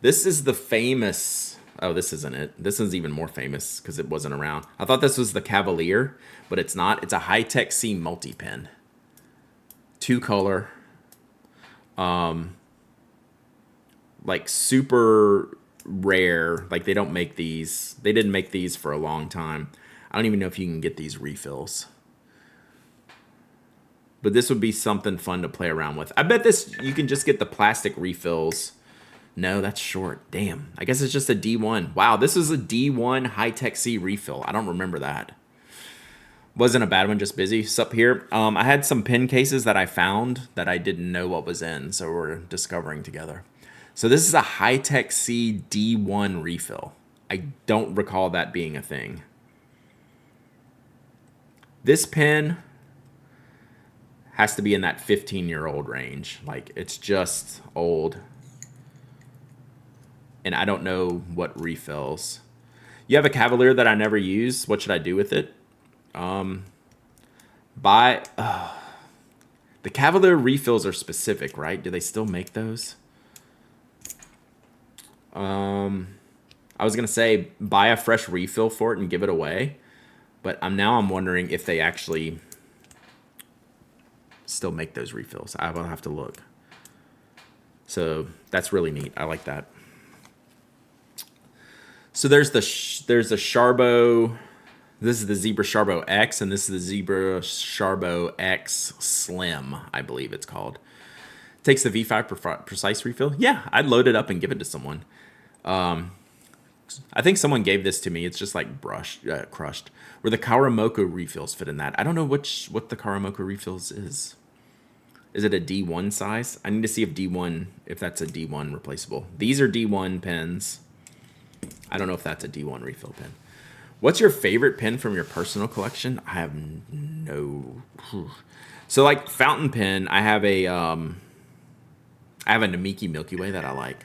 This is the famous, oh, this isn't it. This is even more famous because it wasn't around. I thought this was the Cavalier, but it's not. It's a High-Tech C multi-pen. 2-color. Like super rare. Like they don't make these. They didn't make these for a long time. I don't even know if you can get these refills. But this would be something fun to play around with. I bet this, you can just get the plastic refills. No, that's short. Damn. I guess it's just a D1. Wow, this is a D1 High-Tech C refill. I don't remember that. Wasn't a bad one, just busy. So up here, I had some pen cases that I found that I didn't know what was in, so we're discovering together. So this is a High-Tech C D1 refill. I don't recall that being a thing. This pen has to be in that 15-year-old range. Like, it's just old. And I don't know what refills. You have a Cavalier that I never use. What should I do with it? The Cavalier refills are specific, right? Do they still make those? I was going to say buy a fresh refill for it and give it away. But now I'm wondering if they actually still make those refills. I will have to look. So that's really neat. I like that. So there's the Sharbo. This is the Zebra Sharbo X, and this is the Zebra Sharbo X Slim, I believe it's called. Takes the V5 Precise refill. Yeah, I'd load it up and give it to someone. I think someone gave this to me. It's just like crushed. Where the Karamoku refills fit in that. I don't know what the Karamoku refills is. Is it a D1 size? I need to see if that's a D1 replaceable. These are D1 pens. I don't know if that's a D1 refill pen. What's your favorite pen from your personal collection? I have no. So like fountain pen, I have a I have a Namiki Milky Way that I like.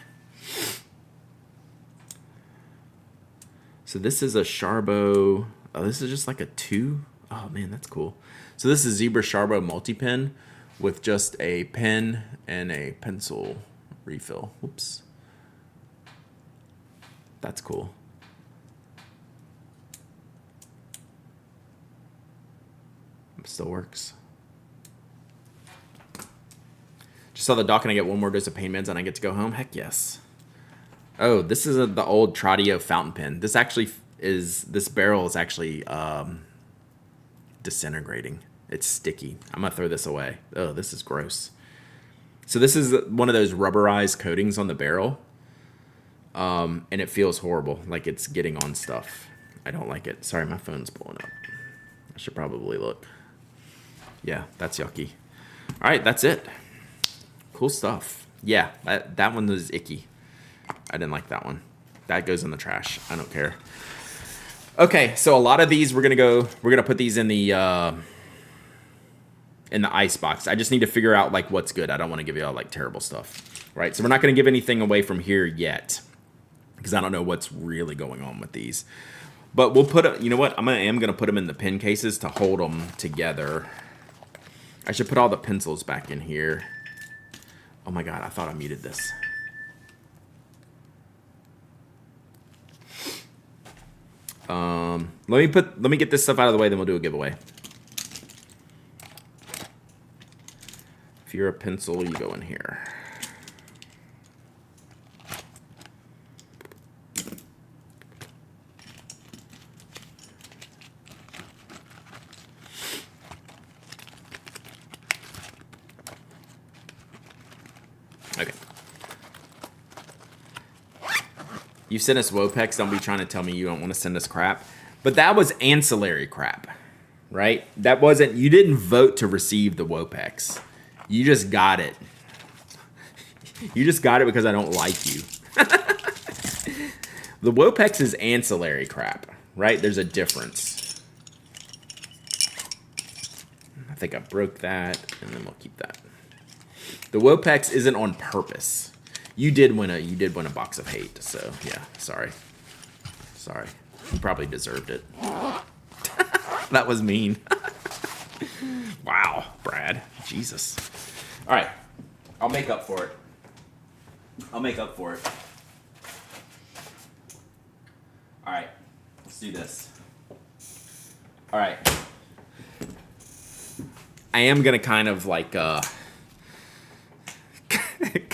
So this is a Sharbo. Oh, this is just like a 2. Oh man, that's cool. So this is Zebra Sharbo multi-pen with just a pen and a pencil refill. Whoops. That's cool. Still works. Just saw the doc and I get one more dose of pain meds and I get to go home. Heck yes. Oh, this is the old Tradio fountain pen. This actually this barrel is actually disintegrating. It's sticky. I'm gonna throw this away. Oh, this is gross. So this is one of those rubberized coatings on the barrel. And it feels horrible, like it's getting on stuff. I don't like it. Sorry, my phone's blowing up. I should probably look. Yeah, that's yucky. All right, that's it. Cool stuff. Yeah, that one was icky. I didn't like that one. That goes in the trash. I don't care. Okay, so a lot of these we're gonna put these in the ice box. I just need to figure out like what's good. I don't want to give you all like terrible stuff, right? So we're not gonna give anything away from here yet because I don't know what's really going on with these. But we'll put you know what? I am gonna put them in the pen cases to hold them together. I should put all the pencils back in here. Oh my god, I thought I muted this. Let me get this stuff out of the way, then we'll do a giveaway. If you're a pencil, you go in here. Okay. You sent us Wopex. Don't be trying to tell me you don't want to send us crap. But that was ancillary crap, right? That wasn't, you didn't vote to receive the Wopex. You just got it. You just got it because I don't like you. The Wopex is ancillary crap, right? There's a difference. I think I broke that, and then we'll keep that. The Wopex isn't on purpose. You did win a box of hate, so yeah, sorry. Sorry. You probably deserved it. That was mean. Wow, Brad. Jesus. All right. I'll make up for it. I'll make up for it. All right. Let's do this. All right. I am going to kind of like kind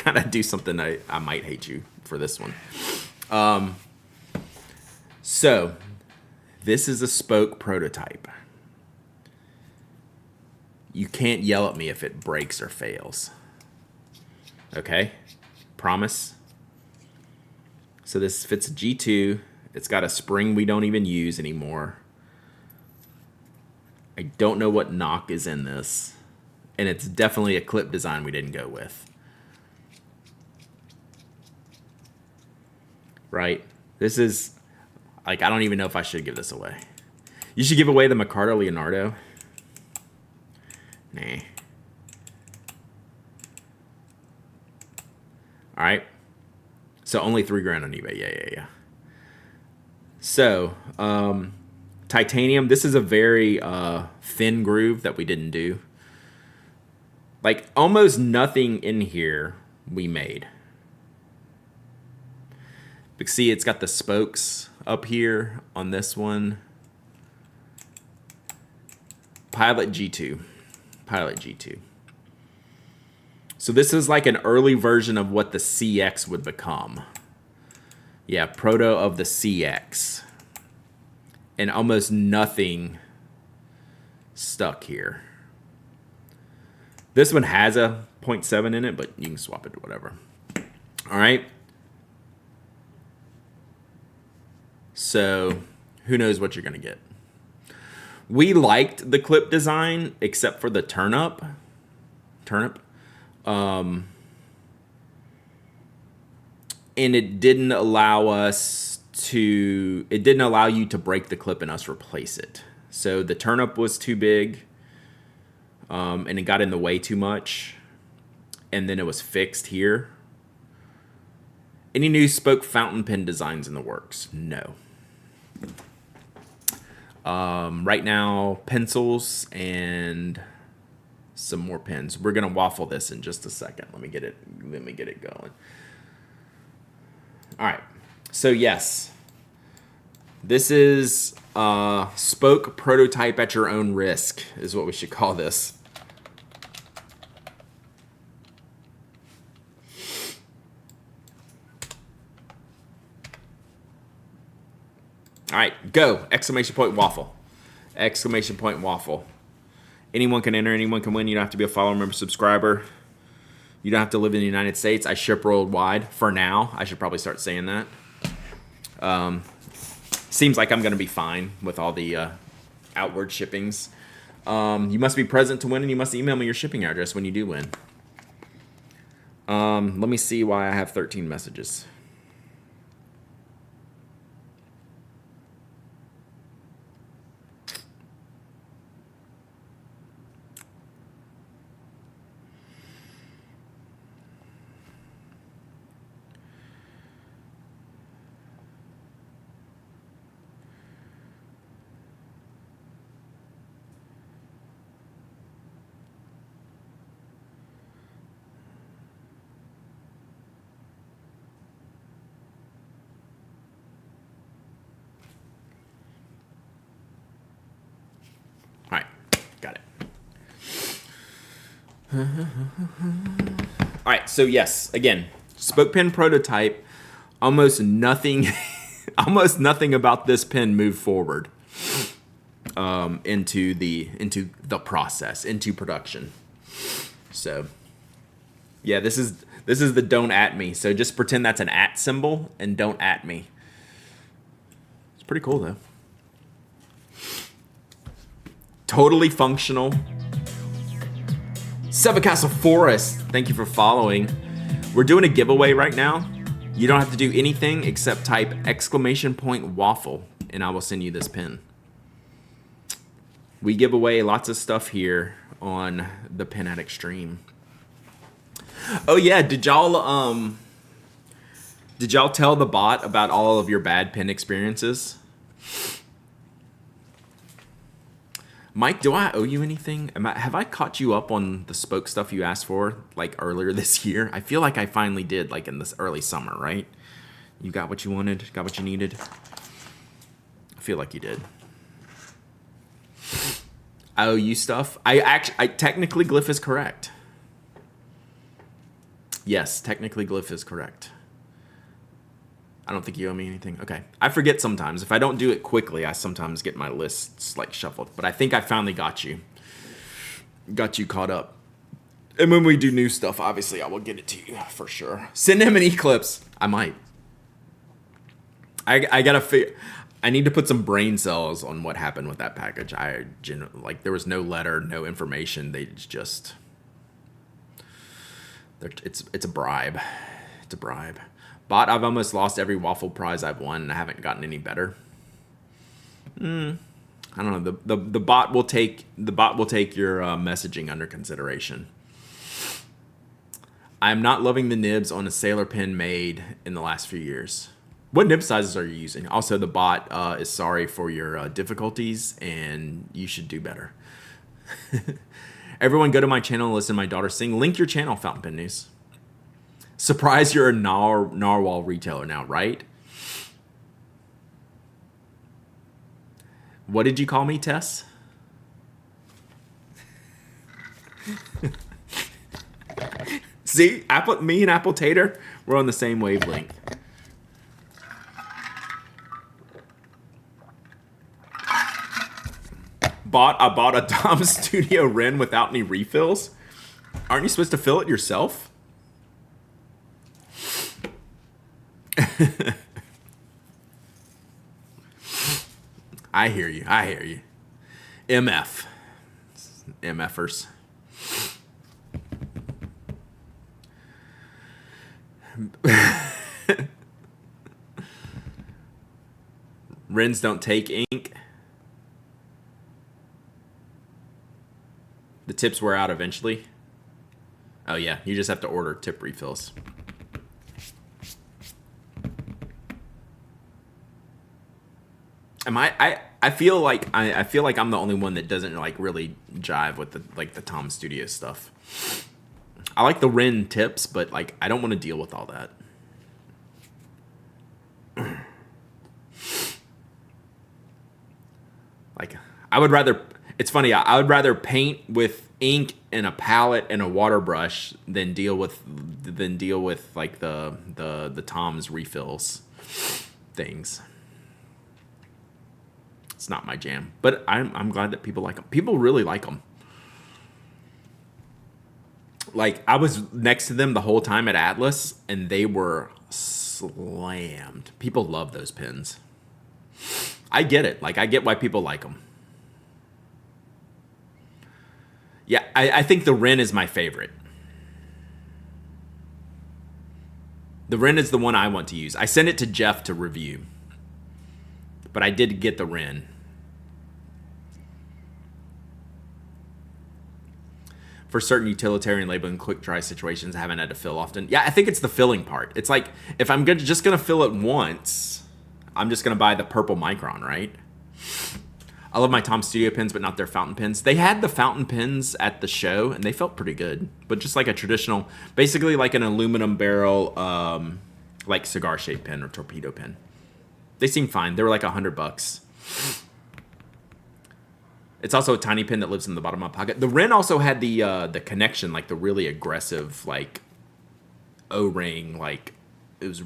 of do something I might hate you for this one. So, this is a spoke prototype. You can't yell at me if it breaks or fails. Okay? Promise? So this fits a G2. It's got a spring we don't even use anymore. I don't know what knock is in this. And it's definitely a clip design we didn't go with. Right? This is... like, I don't even know if I should give this away. You should give away the Micarta Leonardo. Nah. All right. So only $3,000 on eBay. Yeah. So, titanium. This is a very thin groove that we didn't do. Like, almost nothing in here we made. But see, it's got the spokes up here on this one. Pilot G2. So this is like an early version of what the CX would become. Yeah, proto of the CX. And almost nothing stuck here. This one has a 0.7 in it, but you can swap it to whatever. All right. So, who knows what you're going to get. We liked the clip design, except for the turnip. And it didn't allow you to break the clip and us replace it. So the turnip was too big, and it got in the way too much. and then it was fixed here. Any new spoke fountain pen designs in the works? No. Right now, pencils and some more pens. We're gonna waffle this in just a second. Let me get it going. All right. So yes, this is spoke prototype at your own risk is what we should call this. All right, go! Exclamation point waffle. Exclamation point waffle. Anyone can enter, anyone can win. You don't have to be a follower, member, subscriber. You don't have to live in the United States. I ship worldwide for now. I should probably start saying that. Seems like I'm going to be fine with all the outward shippings. You must be present to win, and you must email me your shipping address when you do win. Let me see why I have 13 messages. All right, got it. All right, so yes, again, spoke pen prototype. Almost nothing, almost nothing about this pen moved forward into the process, into production. So yeah, this is the don't at me. So just pretend that's an at symbol and don't at me. It's pretty cool though. Totally functional. Seven Castle Forest, thank you for following. We're doing a giveaway right now. You don't have to do anything except type exclamation point waffle and I will send you this pin. We give away lots of stuff here on the Pen Addict stream. Oh yeah, did y'all tell the bot about all of your bad pen experiences? Mike, do I owe you anything? Have I caught you up on the spoke stuff you asked for like earlier this year? I feel like I finally did, like in this early summer, right? You got what you wanted, got what you needed. I feel like you did. I owe you stuff. I technically Glyph is correct. Yes, technically Glyph is correct. I don't think you owe me anything. Okay. I forget sometimes. If I don't do it quickly, I sometimes get my lists like shuffled. But I think I finally got you. Got you caught up. And when we do new stuff, obviously I will get it to you for sure. Send him an Eclipse. I might. I gotta figure. I need to put some brain cells on what happened with that package. Like there was no letter, no information. They just. It's a bribe. It's a bribe. Bot, I've almost lost every waffle prize I've won, and I haven't gotten any better. I don't know. The bot will take your messaging under consideration. I'm not loving the nibs on a sailor pen made in the last few years. What nib sizes are you using? Also, the bot is sorry for your difficulties, and you should do better. Everyone, go to my channel and listen to my daughter sing. Link your channel, Fountain Pen News. Surprise, you're a Narwhal retailer now, right? What did you call me, Tess? See, me and Apple Tater, we're on the same wavelength. I bought a Dom Studio Ren without any refills. Aren't you supposed to fill it yourself? I hear you. MFers. Rens don't take ink. The tips wear out eventually. Oh yeah, you just have to order tip refills. I feel like I feel like I'm the only one that doesn't like really jive with the Tom Studio stuff. I like the Ren tips, but like I don't want to deal with all that. Like I would rather. It's funny. I would rather paint with ink and a palette and a water brush than deal with like the Tom's refills things. It's not my jam, but I'm glad that people like them. People really like them. Like I was next to them the whole time at Atlas, and they were slammed. People love those pens. I get it. Like I get why people like them. Yeah, I think the Ren is my favorite. The Ren is the one I want to use. I sent it to Jeff to review, but I did get the Ren. For certain utilitarian labeling quick dry situations, I haven't had to fill often. Yeah, I think it's the filling part. It's like if I'm just gonna fill it once, I'm just gonna buy the purple Micron, right? I love my Tom Studio pens, but not their fountain pens. They had the fountain pens at the show, and they felt pretty good. But just like a traditional, basically like an aluminum barrel, like cigar-shaped pen or torpedo pen. They seem fine. They were like $100. It's also a tiny pen that lives in the bottom of my pocket. The Ren also had the connection, like the really aggressive, like O-ring, like it was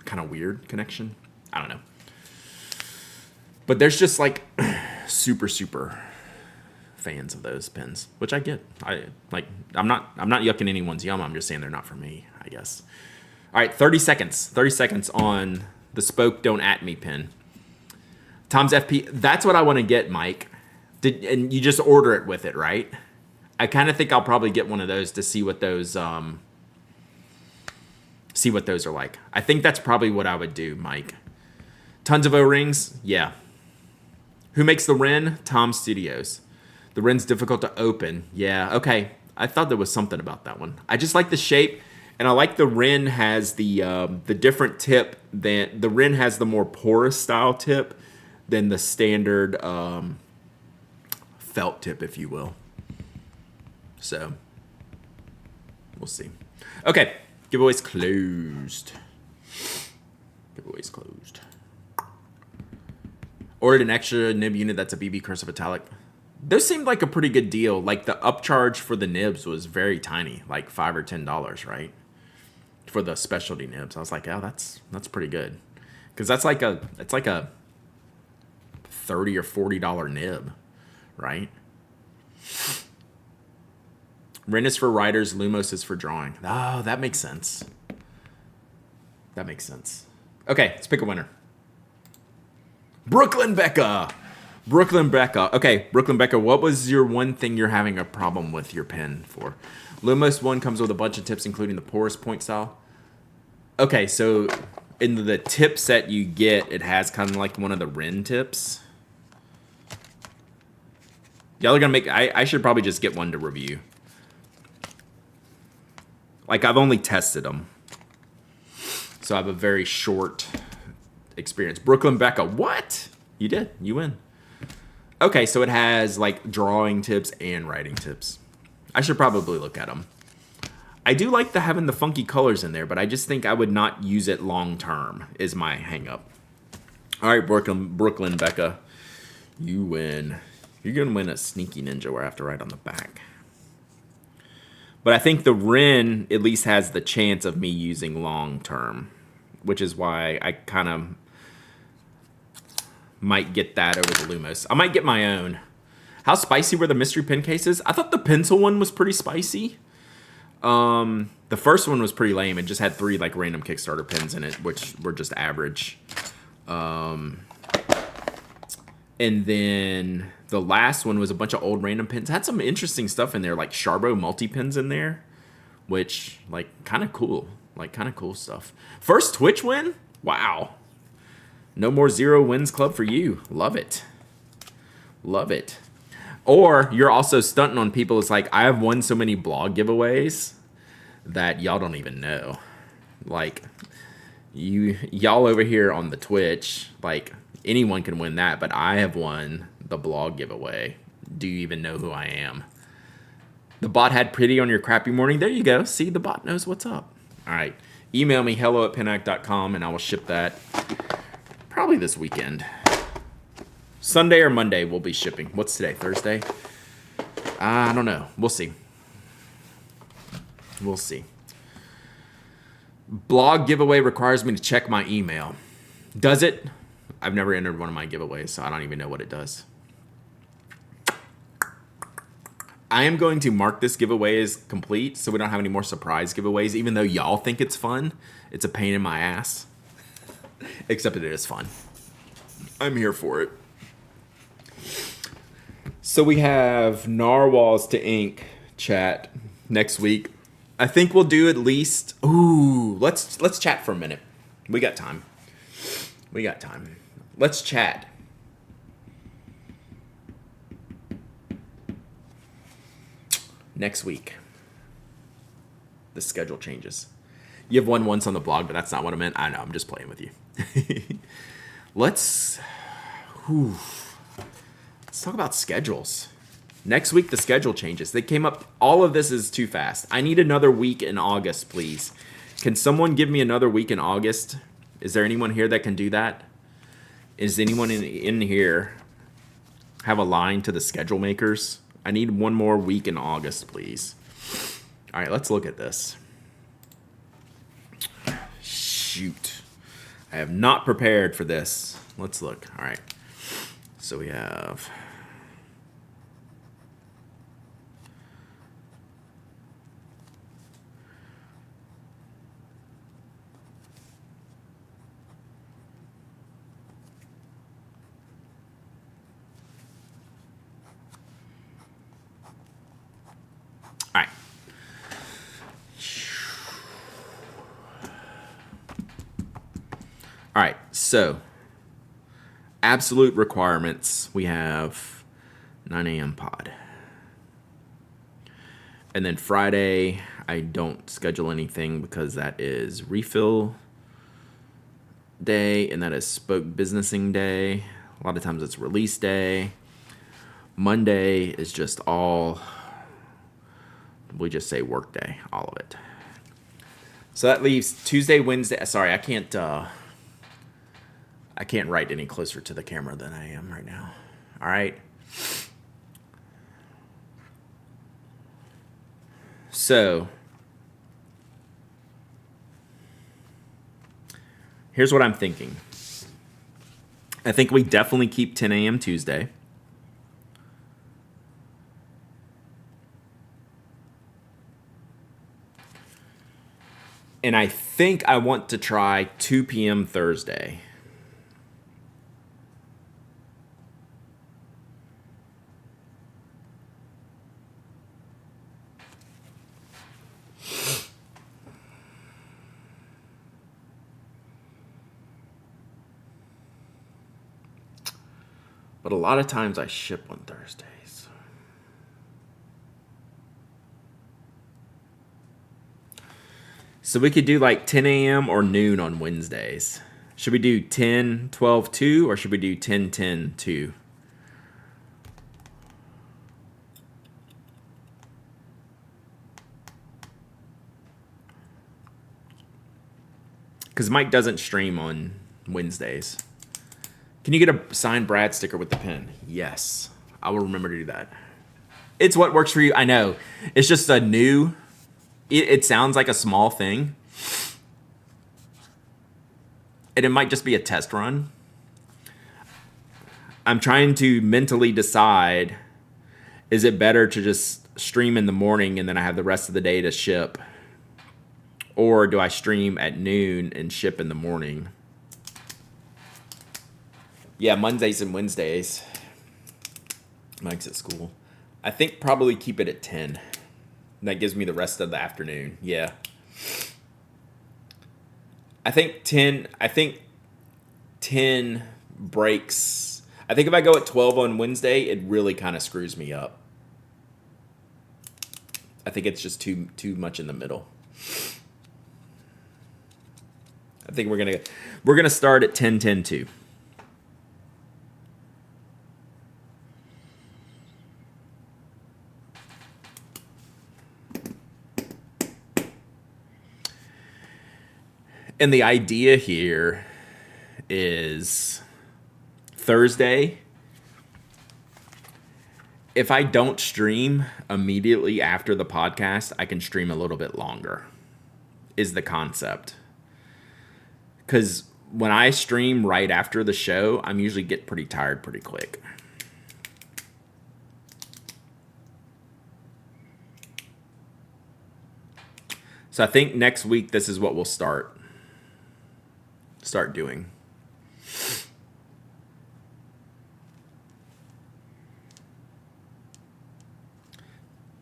kind of weird connection. I don't know. But there's just like super fans of those pens, which I get. I'm not yucking anyone's yum. I'm just saying they're not for me, I guess. All right, 30 seconds. 30 seconds on the Spoke Don't At Me pen. Tom's FP. That's what I want to get, Mike. And you just order it with it, right? I kind of think I'll probably get one of those to see what those are like. I think that's probably what I would do, Mike. Tons of O-rings, yeah. Who makes the Ren? Tom Studios. The Ren's difficult to open. Yeah, okay. I thought there was something about that one. I just like the shape, and I like the Ren has the different tip. The Ren has the more porous style tip than the standard felt tip, if you will. So, we'll see. Okay, giveaways closed. Giveaways closed. Ordered an extra nib unit that's a BB Cursive Italic. Those seemed like a pretty good deal. Like the upcharge for the nibs was very tiny, like $5 or $10, right? For the specialty nibs, I was like, oh, that's pretty good, because it's like a $30 or $40 nib, right? Ren is for writers, Lumos is for drawing. Oh, that makes sense. That makes sense. Okay, let's pick a winner. Brooklyn Becca. Okay, Brooklyn Becca, what was your one thing you're having a problem with your pen for? Lumos 1 comes with a bunch of tips, including the porous point style. Okay, so in the tip set you get, it has kind of like one of the Ren tips. Y'all are gonna make. I should probably just get one to review. Like I've only tested them, so I have a very short experience. Brooklyn Becca, what? You did. You win. Okay, so it has like drawing tips and writing tips. I should probably look at them. I do like having the funky colors in there, but I just think I would not use it long term. Is my hang up. All right, Brooklyn Becca, you win. You're going to win a Sneaky Ninja where I have to write on the back. But I think the Ren at least has the chance of me using long term, which is why I kind of might get that over the Lumos. I might get my own. How spicy were the mystery pen cases? I thought the pencil one was pretty spicy. The first one was pretty lame. It just had 3 like random Kickstarter pens in it, which were just average. And then the last one was a bunch of old random pens. It had some interesting stuff in there, like Sharbo multi-pens in there, which, like, kind of cool. Like, kind of cool stuff. First Twitch win? Wow. No more 0 wins club for you. Love it. Love it. Or you're also stunting on people. It's like, I have won so many blog giveaways that y'all don't even know. Like, y'all over here on the Twitch, like, anyone can win that, but I have won the blog giveaway. Do you even know who I am? The bot had pretty on your crappy morning. There you go. See, the bot knows what's up. All right. Email me hello@pinac.com and I will ship that probably this weekend. Sunday or Monday we'll be shipping. What's today? Thursday? I don't know. We'll see. We'll see. Blog giveaway requires me to check my email. Does it? I've never entered one of my giveaways, so I don't even know what it does. I am going to mark this giveaway as complete so we don't have any more surprise giveaways. Even though y'all think it's fun, it's a pain in my ass. Except it is fun. I'm here for it. So we have Narwhals to ink chat next week. I think we'll do at least... Ooh, let's chat for a minute. We got time. We got time. Let's chat. Next week. The schedule changes. You have won once on the blog, but that's not what I meant. I know, I'm just playing with you. Let's talk about schedules. Next week, the schedule changes. They came up. All of this is too fast. I need another week in August, please. Can someone give me another week in August? Is there anyone here that can do that? Is anyone in here have a line to the schedule makers? I need one more week in August, please. All right, let's look at this. Shoot. I have not prepared for this. Let's look. All right. So we have... All right. All right, so absolute requirements. We have 9 a.m. pod. And then Friday, I don't schedule anything because that is refill day and that is spoke businessing day. A lot of times it's release day. Monday is just all... We just say work day, all of it. So that leaves Tuesday, Wednesday. Sorry, I can't write any closer to the camera than I am right now. All right. So here's what I'm thinking. I think we definitely keep 10 a.m. Tuesday. And I think I want to try 2 p.m. Thursday. But a lot of times I ship on Thursdays. So we could do like 10 a.m. or noon on Wednesdays. Should we do 10, 12, 2, or should we do 10, 10, 2? Because Mike doesn't stream on Wednesdays. Can you get a signed Brad sticker with the pen? Yes. I will remember to do that. It's what works for you. I know. It's just a new... It sounds like a small thing. And it might just be a test run. I'm trying to mentally decide, is it better to just stream in the morning and then I have the rest of the day to ship? Or do I stream at noon and ship in the morning? Yeah, Mondays and Wednesdays. Mike's at school. I think probably keep it at 10. That gives me the rest of the afternoon. Yeah. I think 10 breaks. I think if I go at 12 on Wednesday, it really kind of screws me up. I think it's just too much in the middle. I think we're gonna start at 10:10:2. And the idea here is Thursday. If I don't stream immediately after the podcast, I can stream a little bit longer, is the concept. Because when I stream right after the show, I'm usually get pretty tired pretty quick. So I think next week, this is what we'll start doing.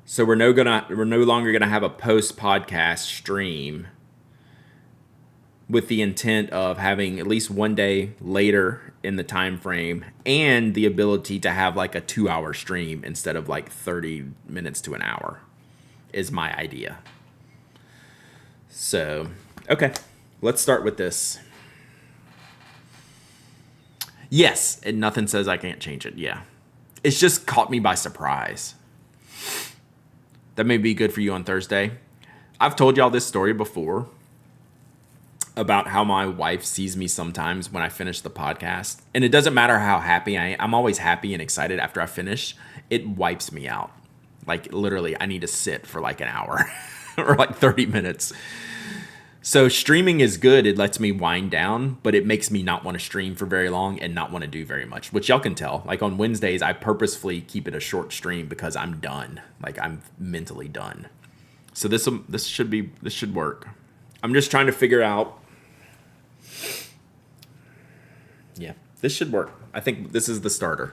So we're no longer gonna have a post podcast stream with the intent of having at least one day later in the time frame and the ability to have like a 2-hour stream instead of like 30 minutes to an hour is my idea. So, okay, let's start with this. Yes, and nothing says I can't change it. Yeah. It's just caught me by surprise. That may be good for you on Thursday. I've told y'all this story before about how my wife sees me sometimes when I finish the podcast. And it doesn't matter how happy I am. I'm always happy and excited after I finish. It wipes me out. Like literally, I need to sit for like an hour or like 30 minutes. So streaming is good. It lets me wind down, but it makes me not want to stream for very long and not want to do very much, which y'all can tell. Like on Wednesdays, I purposefully keep it a short stream because I'm done. Like I'm mentally done. So this should work. I'm just trying to figure out. Yeah, this should work. I think this is the starter.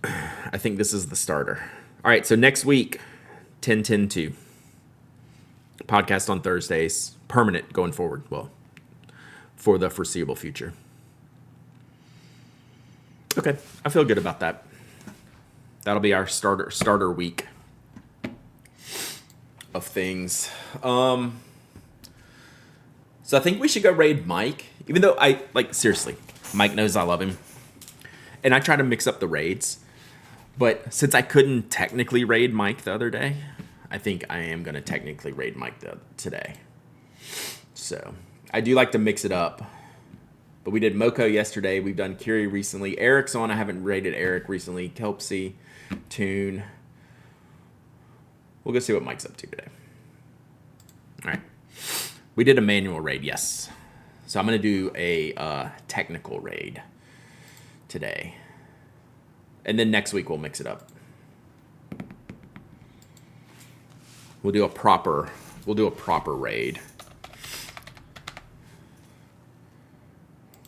All right, so next week, 10:10:2. Podcast on Thursdays, permanent going forward. Well, for the foreseeable future. Okay, I feel good about that. That'll be our starter week of things. So I think we should go raid Mike, even though seriously, Mike knows I love him. And I try to mix up the raids. But since I couldn't technically raid Mike the other day, I think I am going to technically raid Mike today. So I do like to mix it up. But we did Moko yesterday. We've done Kiri recently. Eric's on. I haven't raided Eric recently. Kelpsy, Toon. We'll go see what Mike's up to today. All right. We did a manual raid, yes. So I'm going to do a technical raid today. And then next week we'll mix it up. We'll do a proper raid.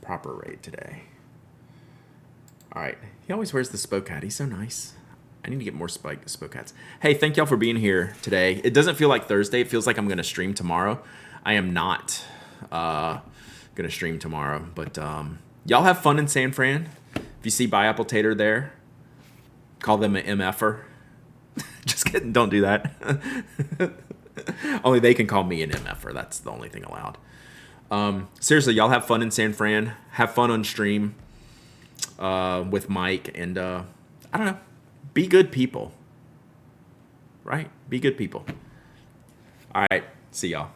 Proper raid today. All right. He always wears the spoke hat. He's so nice. I need to get more spoke hats. Hey, thank y'all for being here today. It doesn't feel like Thursday. It feels like I'm going to stream tomorrow. I am not going to stream tomorrow. But y'all have fun in San Fran. If you see Buy Apple Tater there, call them an MFer. Just kidding. Don't do that. Only they can call me an MFer. That's the only thing allowed. Seriously, y'all have fun in San Fran. Have fun on stream with Mike. And I don't know. Be good people. Right? Be good people. All right. See y'all.